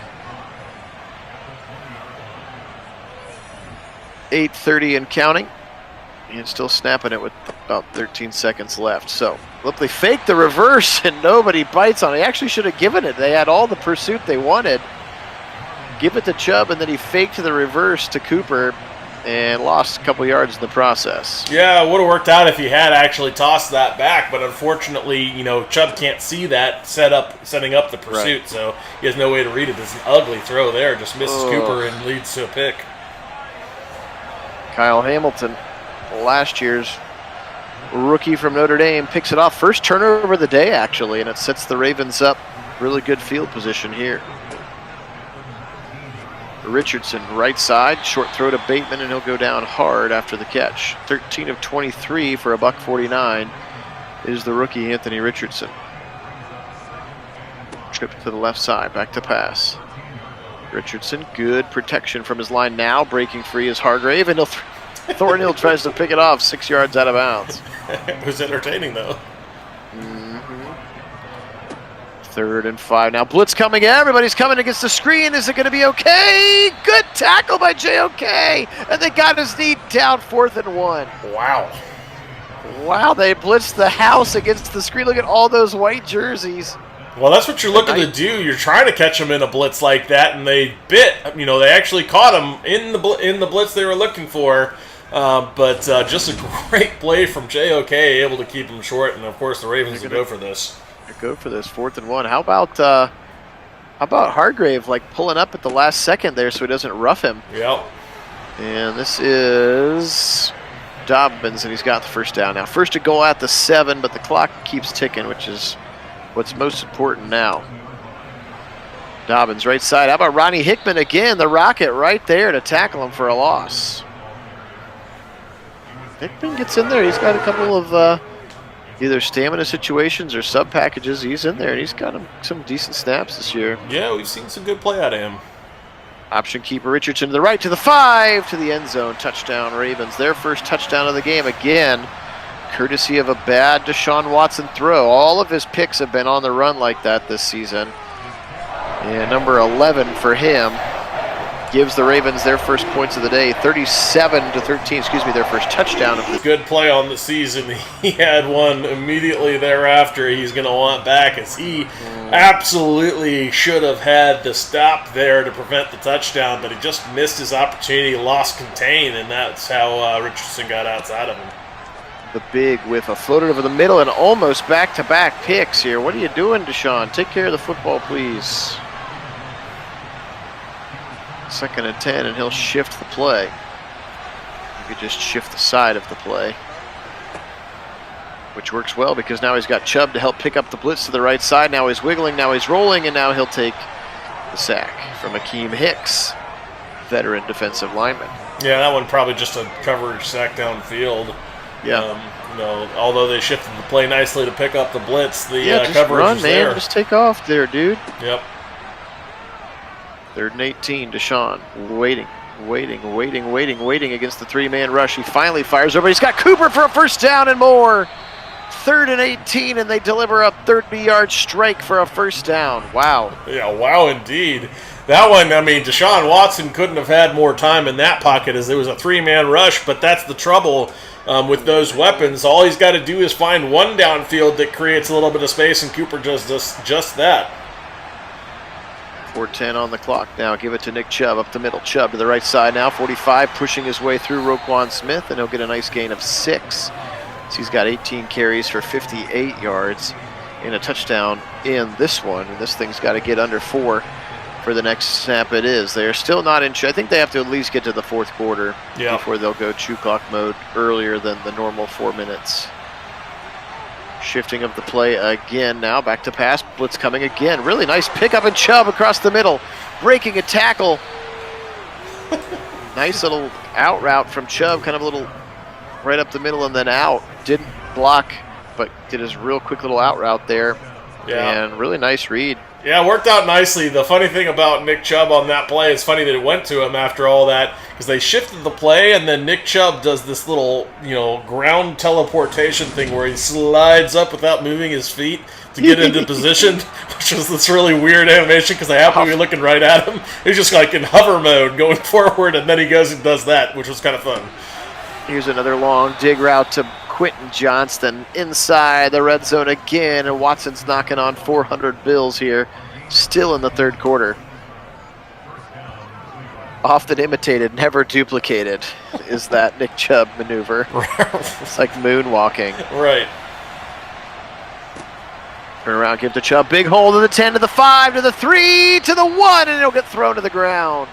8:30 and counting, and still snapping it with about 13 seconds left. So, look, they faked the reverse, and nobody bites on it. They actually should have given it. They had all the pursuit they wanted. Give it to Chubb, and then he faked the reverse to Cooper and lost a couple yards in the process. Yeah, it would have worked out if he had actually tossed that back, but unfortunately, Chubb can't see that setting up the pursuit, right. So he has no way to read it. It's an ugly throw there, just misses Cooper and leads to a pick. Kyle Hamilton, last year's rookie from Notre Dame, picks it off. First turnover of the day, actually, and it sets the Ravens up really good field position here. Richardson, right side, short throw to Bateman, and he'll go down hard after the catch. 13 of 23 for a $149 is the rookie Anthony Richardson. Trip to the left side, back to pass. Richardson, good protection from his line now. Breaking free is Hargrave, and Thornhill tries to pick it off 6 yards out of bounds. It was entertaining, though. 3rd and 5. Now blitz coming in. Everybody's coming against the screen. Is it going to be okay? Good tackle by JOK. And they got his knee down. 4th and 1. Wow, they blitzed the house against the screen. Look at all those white jerseys. Well, that's what you're looking to do. You're trying to catch them in a blitz like that, and they bit. They actually caught him in the blitz they were looking for. But just a great play from JOK, able to keep him short. And, of course, the Ravens will go for this. Go for this 4th and 1. How about Hargrave pulling up at the last second there so he doesn't rough him? Yep. And this is Dobbins, and he's got the first down now. First to goal at the 7, but the clock keeps ticking, which is what's most important now. Dobbins right side. How about Ronnie Hickman again? The Rocket right there to tackle him for a loss. Hickman gets in there. He's got a couple of either stamina situations or sub packages. He's in there, and he's got some decent snaps this year. Yeah, we've seen some good play out of him. Option keeper Richardson to the right, to the 5, to the end zone. Touchdown Ravens. Their first touchdown of the game again, courtesy of a bad Deshaun Watson throw. All of his picks have been on the run like that this season. And number 11 for him gives the Ravens their first points of the day, 37-13, their first touchdown of the good play on the season. He had one immediately thereafter he's going to want back, as he absolutely should have had the stop there to prevent the touchdown, but he just missed his opportunity, lost contain, and that's how Richardson got outside of him. The big whiff, a floated over the middle, and almost back-to-back picks here. What are you doing, Deshaun? Take care of the football, please. 2nd and 10, and he'll shift the play. You could just shift the side of the play, which works well because now he's got Chubb to help pick up the blitz to the right side. Now he's wiggling, now he's rolling, and now he'll take the sack from Akeem Hicks, veteran defensive lineman. Yeah, that one probably just a coverage sack downfield. Yeah. Although they shifted the play nicely to pick up the blitz, the just coverage run, is man. there. Just take off there, dude. Yep. 3rd and 18, Deshaun waiting against the 3-man rush. He finally fires over. He's got Cooper for a first down and more. 3rd and 18, and they deliver a 30-yard strike for a first down. Wow. Yeah, wow indeed. That one, I mean, Deshaun Watson couldn't have had more time in that pocket as it was a 3-man rush, but that's the trouble with those weapons. All he's got to do is find one downfield that creates a little bit of space, and Cooper does just that. 4:10 on the clock now. Give it to Nick Chubb up the middle. Chubb to the right side now. 45, pushing his way through Roquan Smith, and he'll get a nice gain of 6. So he's got 18 carries for 58 yards and a touchdown in this one. And this thing's got to get under 4 for the next snap. It is. They're still not in. I think they have to at least get to the 4th quarter before they'll go chew clock mode earlier than the normal 4 minutes. Shifting of the play again now. Back to pass. Blitz coming again. Really nice pickup and Chubb across the middle. Breaking a tackle. Nice little out route from Chubb. Kind of a little right up the middle and then out. Didn't block, but did his real quick little out route there. Yeah. And really nice read. Yeah, it worked out nicely. The funny thing about Nick Chubb on that play, it's funny that it went to him after all that, because they shifted the play, and then Nick Chubb does this little, ground teleportation thing where he slides up without moving his feet to get into position, which was this really weird animation because I happened to be looking right at him. He's just like in hover mode going forward, and then he goes and does that, which was kind of fun. Here's another long dig route to Quentin Johnston inside the red zone again, and Watson's knocking on 400 bills here, still in the 3rd quarter. Often imitated, never duplicated, is that Nick Chubb maneuver. It's like moonwalking. Right. Turn around, give to Chubb, big hole to the 10, to the 5, to the 3, to the 1, and it'll get thrown to the ground.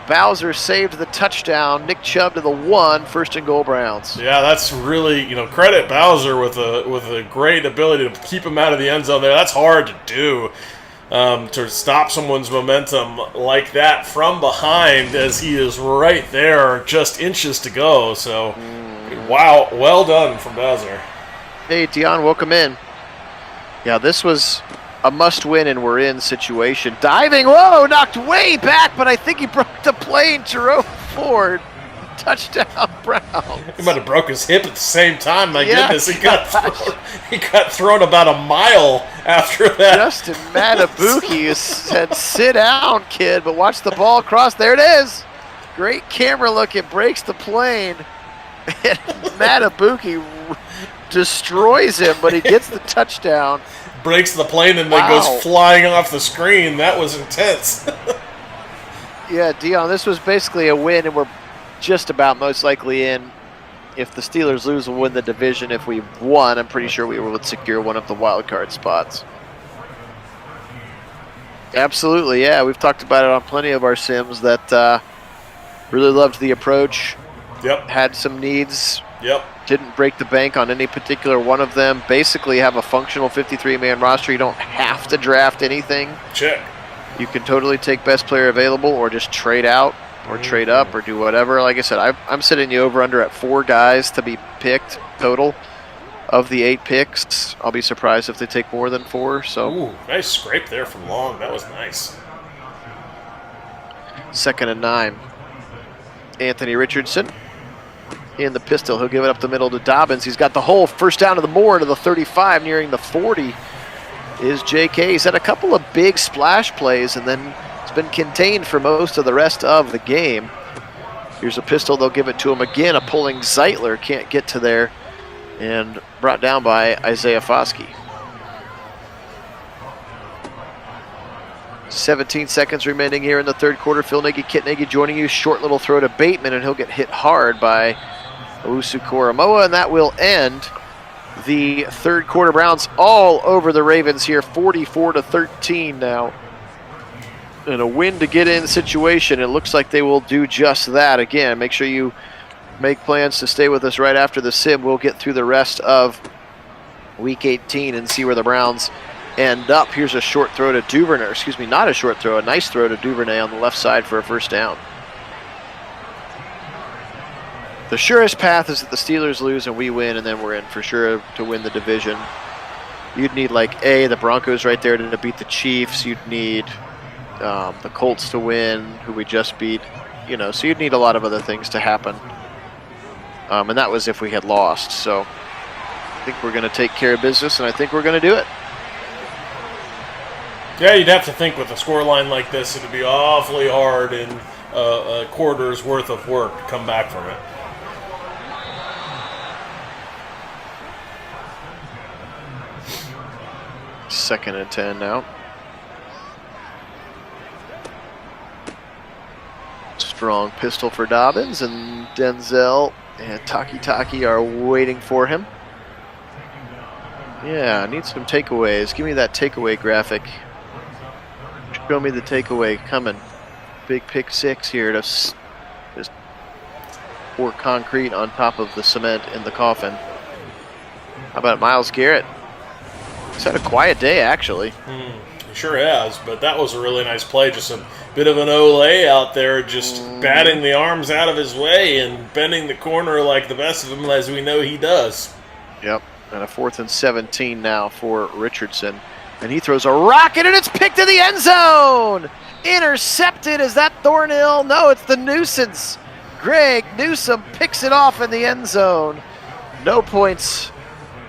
Bowser saved the touchdown. Nick Chubb to the 1, 1st and goal Browns. Yeah, that's really, credit Bowser with a great ability to keep him out of the end zone there. That's hard to do, to stop someone's momentum like that from behind as he is right there, just inches to go. So, wow, well done from Bowser. Hey, Dion, welcome in. Yeah, this was a must-win and we're in situation. Diving low, knocked way back, but I think he broke the plane. Jerome Ford, touchdown Browns. He might have broke his hip at the same time. My goodness, he got thrown about a mile after that. Justin Matabuki said, "Sit down, kid," but watch the ball cross. There it is. Great camera look. It breaks the plane. And Matabuki destroys him, but he gets the touchdown. Breaks the plane and then goes flying off the screen. That was intense. Yeah, Dion, this was basically a win, and we're just about most likely in. If the Steelers lose, we'll win the division. If we won, I'm pretty sure we would secure one of the wild card spots. Absolutely, yeah. We've talked about it on plenty of our sims that really loved the approach. Yep. Had some needs. Yep. Didn't break the bank on any particular one of them. Basically have a functional 53-man roster. You don't have to draft anything. Check. You can totally take best player available or just trade out or trade up or do whatever. Like I said, I'm sitting the over-under at 4 guys to be picked total of the 8 picks. I'll be surprised if they take more than 4. So. Ooh, nice scrape there from Long. That was nice. 2nd and 9. Anthony Richardson in the pistol. He'll give it up the middle to Dobbins. He's got the hole. First down to the more, to the 35, nearing the 40 is J.K. He's had a couple of big splash plays and then it's been contained for most of the rest of the game. Here's a pistol. They'll give it to him again. A pulling Zeitler can't get to there, and brought down by Isaiah Foskey. 17 seconds remaining here in the 3rd quarter. Phil Nagy, Kit Nagy joining you. Short little throw to Bateman, and he'll get hit hard by Owusu Koromoa, and that will end the 3rd quarter. Browns all over the Ravens here, 44-13 now. And a win to get in situation. It looks like they will do just that. Again, make sure you make plans to stay with us right after the sim. We'll get through the rest of Week 18 and see where the Browns end up. Here's a short throw to Duvernay. Excuse me, not a short throw, a nice throw to Duvernay on the left side for a first down. The surest path is that the Steelers lose and we win, and then we're in for sure to win the division. You'd need the Broncos right there to beat the Chiefs. You'd need the Colts to win, who we just beat. So you'd need a lot of other things to happen. And that was if we had lost. So think we're going to take care of business, and I think we're going to do it. Yeah, you'd have to think with a scoreline like this, it'd be awfully hard in a quarter's worth of work to come back from it. Second and 10 now. Strong pistol for Dobbins, and Denzel and Taki are waiting for him. Yeah, I need some takeaways. Give me that takeaway graphic. Show me the takeaway coming. Big pick 6 here to just pour concrete on top of the cement in the coffin. How about Myles Garrett? He's had a quiet day, actually. He sure has, but that was a really nice play. Just a bit of an Olay out there, just batting the arms out of his way and bending the corner like the best of them, as we know he does. Yep, and a 4th and 17 now for Richardson. And he throws a rocket, and it's picked in the end zone! Intercepted. Is that Thornhill? No, it's the Nuisance. Greg Newsome picks it off in the end zone. No points,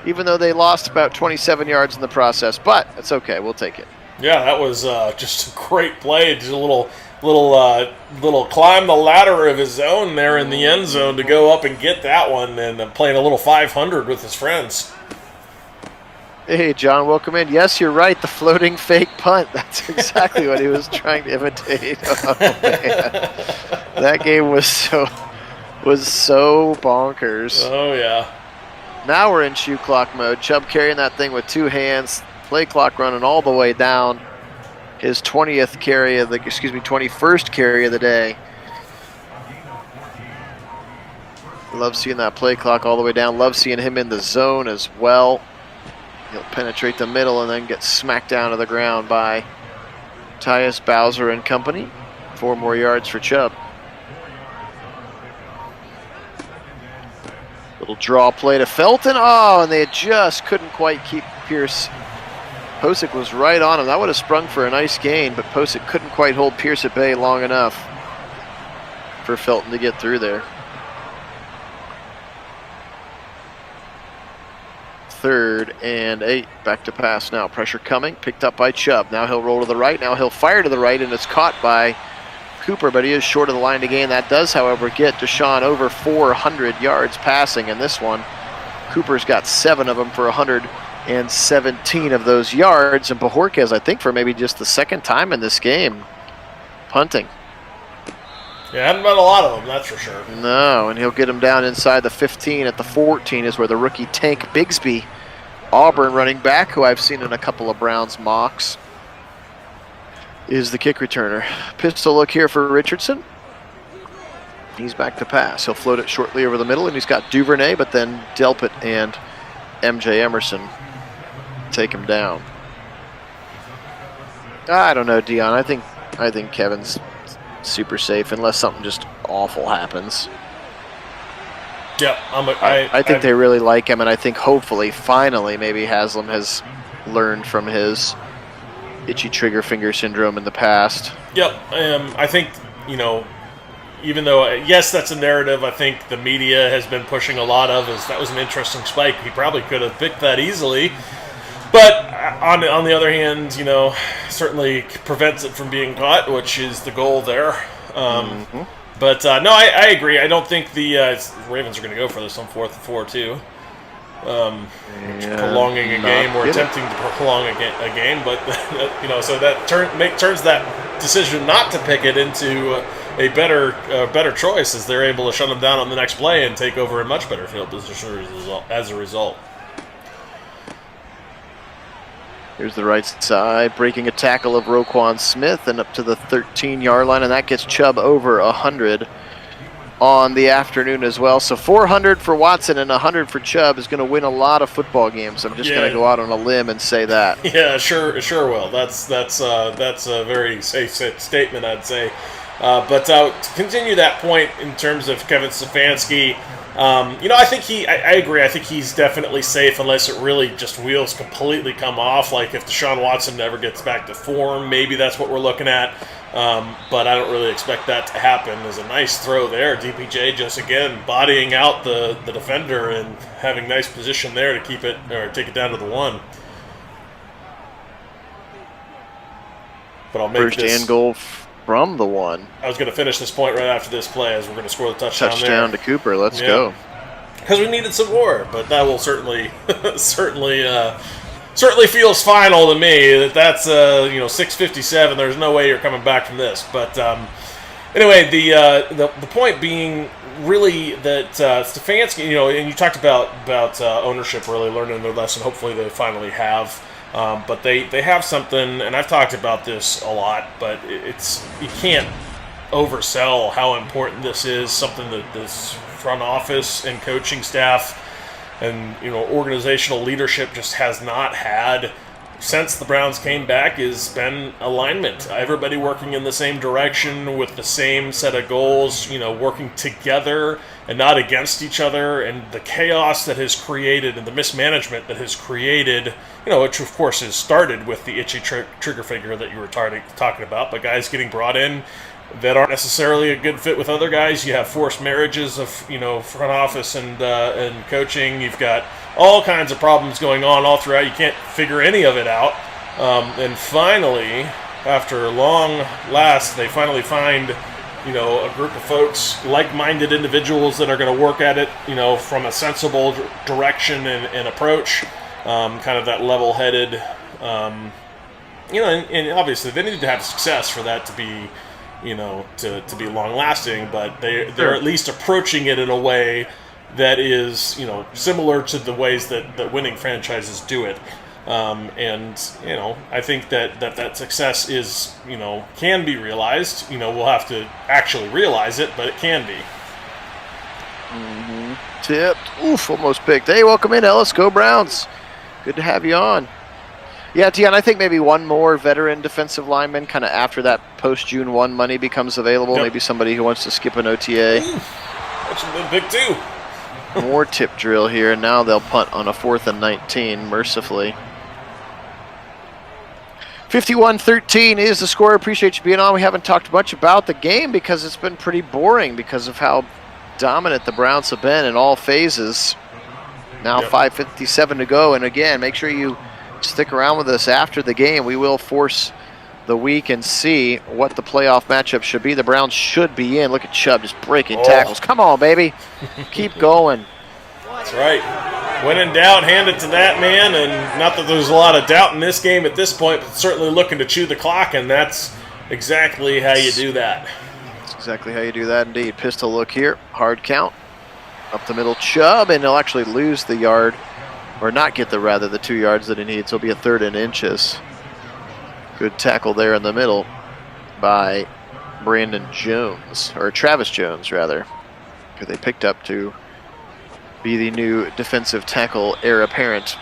even though they lost about 27 yards in the process, but it's okay. We'll take it. Yeah, that was just a great play. Just a little climb the ladder of his own there in the end zone to go up and get that one, and playing a little 500 with his friends. Hey, John, welcome in. Yes, you're right. The floating fake punt. That's exactly what he was trying to imitate. Oh, man. That game was so bonkers. Oh, yeah. Now we're in shoe clock mode. Chubb carrying that thing with 2 hands. Play clock running all the way down. His 21st carry of the day. Love seeing that play clock all the way down. Love seeing him in the zone as well. He'll penetrate the middle and then get smacked down to the ground by Tyus Bowser and company. 4 more yards for Chubb. Little draw play to Felton. Oh, and they just couldn't quite keep Pierce. Posick was right on him. That would have sprung for a nice gain, but Posick couldn't quite hold Pierce at bay long enough for Felton to get through there. 3rd and 8. Back to pass now. Pressure coming. Picked up by Chubb. Now he'll roll to the right. Now he'll fire to the right, and it's caught by Cooper, but he is short of the line to gain. That does, however, get Deshaun over 400 yards passing in this one. Cooper's got 7 of them for 117 of those yards, and Bajorquez, I think, for maybe just the 2nd time in this game, punting. Yeah, hadn't been a lot of them, that's for sure. No, and he'll get him down inside the 15. At the 14 is where the rookie Tank Bigsby, Auburn running back, who I've seen in a couple of Browns mocks, is the kick returner. Pistol look here for Richardson. He's back to pass. He'll float it shortly over the middle, and he's got Duvernay, but then Delpit and MJ Emerson take him down. I don't know, Dion. I think Kevin's super safe unless something just awful happens. Yeah, I think they really like him, and I think hopefully, finally, maybe Haslam has learned from his itchy trigger finger syndrome in the past. Yep, I think, even though, yes, that's a narrative I think the media has been pushing a lot of, is that was an interesting spike. He probably could have picked that easily. But on the other hand, certainly prevents it from being caught, which is the goal there. But no, I agree. I don't think the Ravens are going to go for this on 4th and 4 too. Prolonging a game or attempting to prolong a game, but so that turns that decision not to pick it into a better choice, as they're able to shut them down on the next play and take over a much better field position as a result. Here's the right side, breaking a tackle of Roquan Smith and up to the 13-yard line, and that gets Chubb over 100 on the afternoon as well. So 400 for Watson and 100 for Chubb is going to win a lot of football games. I'm just going to go out on a limb and say that. Yeah, sure will. That's a very safe statement, I'd say. But to continue that point in terms of Kevin Stefanski, I think I agree. I think he's definitely safe unless it really just wheels completely come off. Like if Deshaun Watson never gets back to form, maybe that's what we're looking at. but I don't really expect that to happen. There's a nice throw there. DPJ just, again, bodying out the defender and having nice position there to keep it, or take it down to the 1. But I'll make first this... and goal from the 1. I was going to finish this point right after this play as we're going to score the touchdown there. Touchdown to Cooper. Let's go. Because we needed some more, but that will certainly certainly feels final to me. That's 6:57. There's no way you're coming back from this. But anyway, the point being really that Stefanski, and you talked about ownership really learning their lesson. Hopefully they finally have. But they have something, and I've talked about this a lot, but you can't oversell how important this is, something that this front office and coaching staff and organizational leadership just has not had since the Browns came back, has been alignment. Everybody working in the same direction with the same set of goals, working together and not against each other. And the chaos that has created and the mismanagement that has created, which of course has started with the itchy trigger finger that you were talking about, but guys getting brought in that aren't necessarily a good fit with other guys. You have forced marriages of front office and coaching. You've got all kinds of problems going on all throughout. You can't figure any of it out. And finally, after long last, they finally find a group of folks, like-minded individuals that are going to work at it from a sensible direction and approach, kind of that level-headed. And obviously they need to have success for that to be to be long-lasting, but they're at least approaching it in a way that is, similar to the ways that winning franchises do it. I think that success is, can be realized. We'll have to actually realize it, but it can be. Mm-hmm. Tipped. Oof, almost picked. Hey, welcome in, Ellis. Go Browns. Good to have you on. Yeah, Dion, I think maybe one more veteran defensive lineman kind of after that post-June 1 money becomes available. Yep. Maybe somebody who wants to skip an OTA. That should have been big too. More tip drill here, and now they'll punt on a 4th and 19, mercifully. 51-13 is the score. Appreciate you being on. We haven't talked much about the game because it's been pretty boring because of how dominant the Browns have been in all phases. Now 5:57 to go, and again, make sure you stick around with us after the game. We will force the week and see what the playoff matchup should be. The Browns should be in. Look at Chubb just breaking tackles. Come on, baby. Keep going. That's right. When in doubt, hand it to that man. And not that there's a lot of doubt in this game at this point, but certainly looking to chew the clock, and that's exactly how you do that. That's exactly how you do that indeed. Pistol look here. Hard count. Up the middle, Chubb, and he'll actually lose the yard. Or not get the 2 yards that he needs. It'll be a 3rd and inches. Good tackle there in the middle by Brandon Jones, or Travis Jones rather, who they picked up to be the new defensive tackle heir apparent.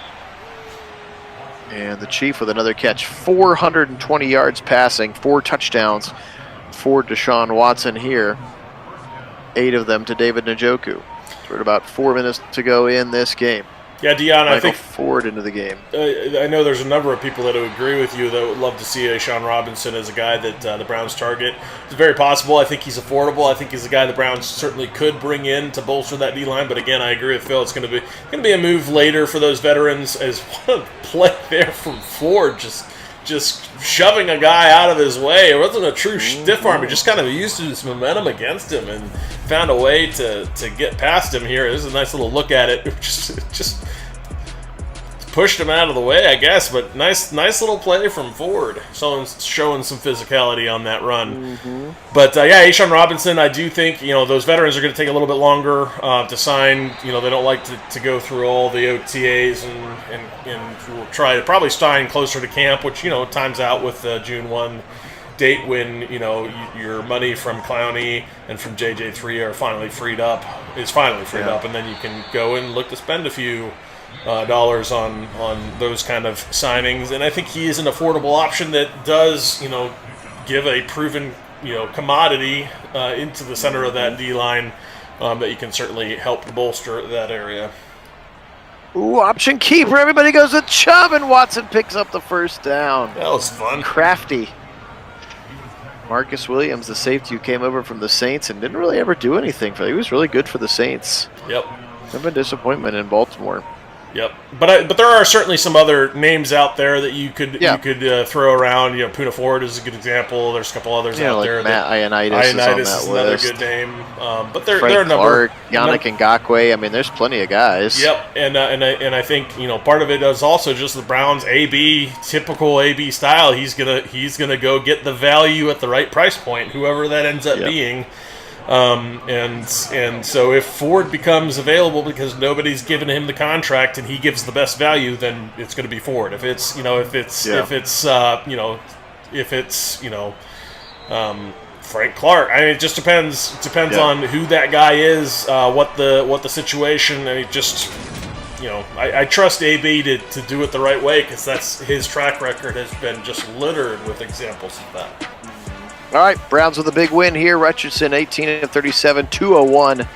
And the Chief with another catch, 420 yards passing, 4 touchdowns for Deshaun Watson here. 8 of them to David Njoku. We're at about 4 minutes to go in this game. Yeah, Dion, I think forward into the game. I know there's a number of people that would agree with you that would love to see Sean Robinson as a guy that the Browns target. It's very possible. I think he's affordable. I think he's a guy the Browns certainly could bring in to bolster that D-line. But again, I agree with Phil. It's going to be a move later for those veterans. As what a play there from Ford, just shoving a guy out of his way. It wasn't a true stiff arm. He just kind of used his momentum against him and found a way to get past him here. This is a nice little look at it. Just pushed him out of the way, I guess. But nice little play from Ford, showing some physicality on that run. Mm-hmm. But Sean Robinson, I do think those veterans are going to take a little bit longer to sign. They don't like to go through all the OTAs and we'll try to probably sign closer to camp, which times out with the June 1 date when your money from Clowney and from JJ3 are finally freed up, and then you can go and look to spend a few dollars on those kind of signings. And I think he is an affordable option that does give a proven commodity into the center of that D-line that you can certainly help bolster that area. Ooh, option keeper. Everybody goes with Chubb, and Watson picks up the first down. That was fun. Crafty. Marcus Williams, the safety who came over from the Saints and didn't really ever do anything for them. He was really good for the Saints. Yep. Kind of a disappointment in Baltimore. Yep, but there are certainly some other names out there that you could throw around. Puna Ford is a good example. There's a couple others out there. Matt Ioannidis is another good name. But there Frank are a number. Clark, Yannick Ngakoue. I mean, there's plenty of guys. Yep, and I think part of it is also just the Browns typical AB style. He's gonna go get the value at the right price point, whoever that ends up being. And so if Ford becomes available because nobody's given him the contract and he gives the best value, then it's going to be Ford. If it's Frank Clark, I mean, it just depends on who that guy is, what the situation. I mean, I trust AB to do it the right way because that's his track record has been just littered with examples of that. All right, Browns with a big win here. Richardson 18 of 37, 201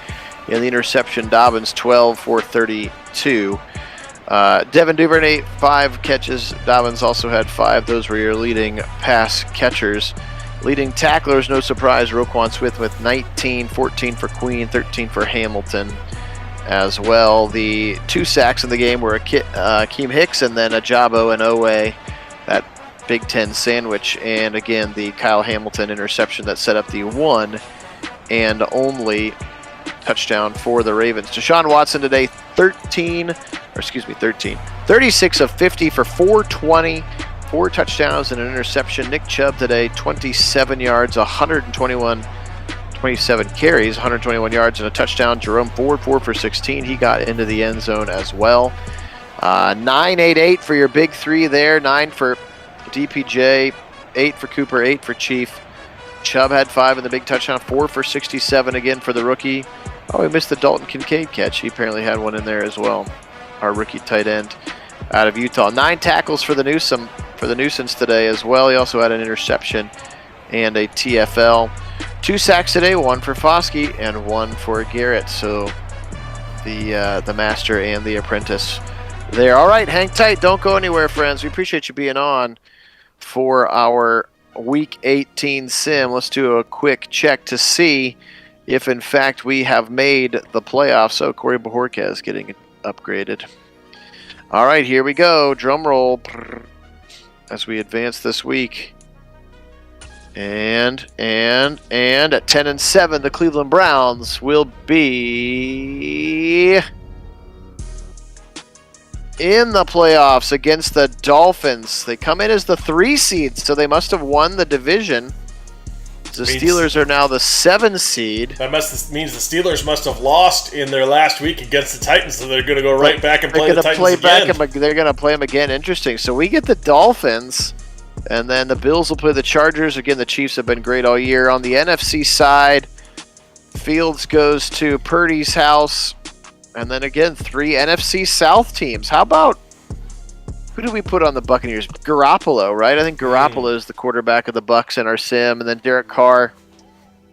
in the interception. Dobbins 12 for 32. Devin Duvernay 5 catches. Dobbins also had 5. Those were your leading pass catchers. Leading tacklers, no surprise, Roquan Smith with 19, 14 for Queen, 13 for Hamilton as well. The 2 sacks in the game were Akeem Hicks and then Ajabo and Owe. That Big Ten sandwich, and again the Kyle Hamilton interception that set up the 1 and only touchdown for the Ravens. Deshaun Watson today 36 of 50 for 420, 4 touchdowns and an interception. Nick Chubb today 27 yards, 27 carries, 121 yards and a touchdown. Jerome Ford 4 for 16. He got into the end zone as well. 9-8-8 for your big 3 there. 9 for DPJ, 8 for Cooper, 8 for Chief. Chubb had 5 in the big touchdown, 4 for 67 again for the rookie. Oh, we missed the Dalton Kincaid catch. He apparently had one in there as well. Our rookie tight end out of Utah. 9 tackles for the Nuisance today as well. He also had an interception and a TFL. 2 sacks today, 1 for Foskey and 1 for Garrett. So the master and the apprentice there. All right, hang tight. Don't go anywhere, friends. We appreciate you being on for our Week 18 sim. Let's do a quick check to see if, in fact, we have made the playoffs. So Corey Bajorquez getting upgraded. All right, here we go. Drum roll as we advance this week. And at 10-7, the Cleveland Browns will be in the playoffs against the Dolphins. They come in as the 3 seed, so they must have won the division. The Steelers are now the 7 seed. That means the Steelers must have lost in their last week against the Titans, so they're going to go right back and play the Titans again. They're going to play them again. Interesting. So we get the Dolphins, and then the Bills will play the Chargers. Again, the Chiefs have been great all year. On the NFC side, Fields goes to Purdy's house. And then again, 3 NFC South teams. How about, who did we put on the Buccaneers? Garoppolo, right? I think Garoppolo is the quarterback of the Bucs in our sim. And then Derek Carr.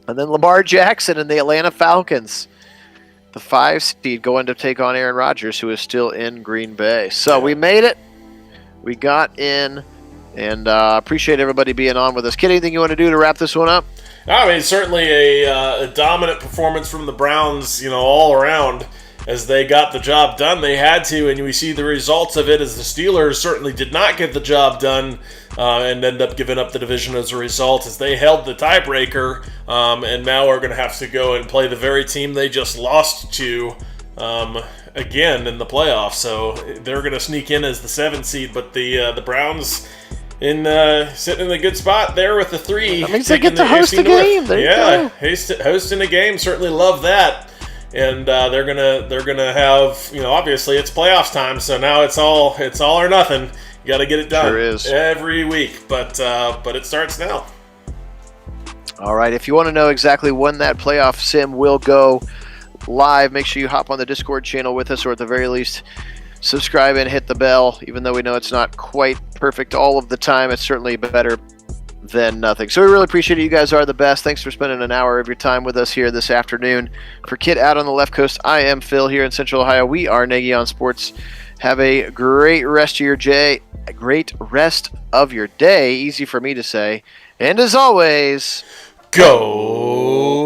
And then Lamar Jackson and the Atlanta Falcons. The 5 seed going to take on Aaron Rodgers, who is still in Green Bay. So we made it. We got in. And appreciate everybody being on with us. Kid, anything you want to do to wrap this one up? I mean, certainly a dominant performance from the Browns, all around. As they got the job done, they had to, and we see the results of it as the Steelers certainly did not get the job done and end up giving up the division as a result, as they held the tiebreaker and now are going to have to go and play the very team they just lost to again in the playoffs. So they're going to sneak in as the 7 seed, but the Browns sitting in a good spot there with the 3. That means they get to host a game. There you go. Hosting a game, certainly love that. And they're gonna have, obviously it's playoffs time, so now it's all or nothing. You got to get it done every week, but it starts now. All right, if you want to know exactly when that playoff sim will go live, make sure you hop on the Discord channel with us, or at the very least subscribe and hit the bell. Even though we know it's not quite perfect all of the time, it's certainly better than nothing. So we really appreciate it. You guys are the best. Thanks for spending an hour of your time with us here this afternoon. For Kit out on the left coast, I am Phil here in Central Ohio. We are Nagy on Sports. Have a great rest of your day. A great rest of your day. Easy for me to say. And as always, go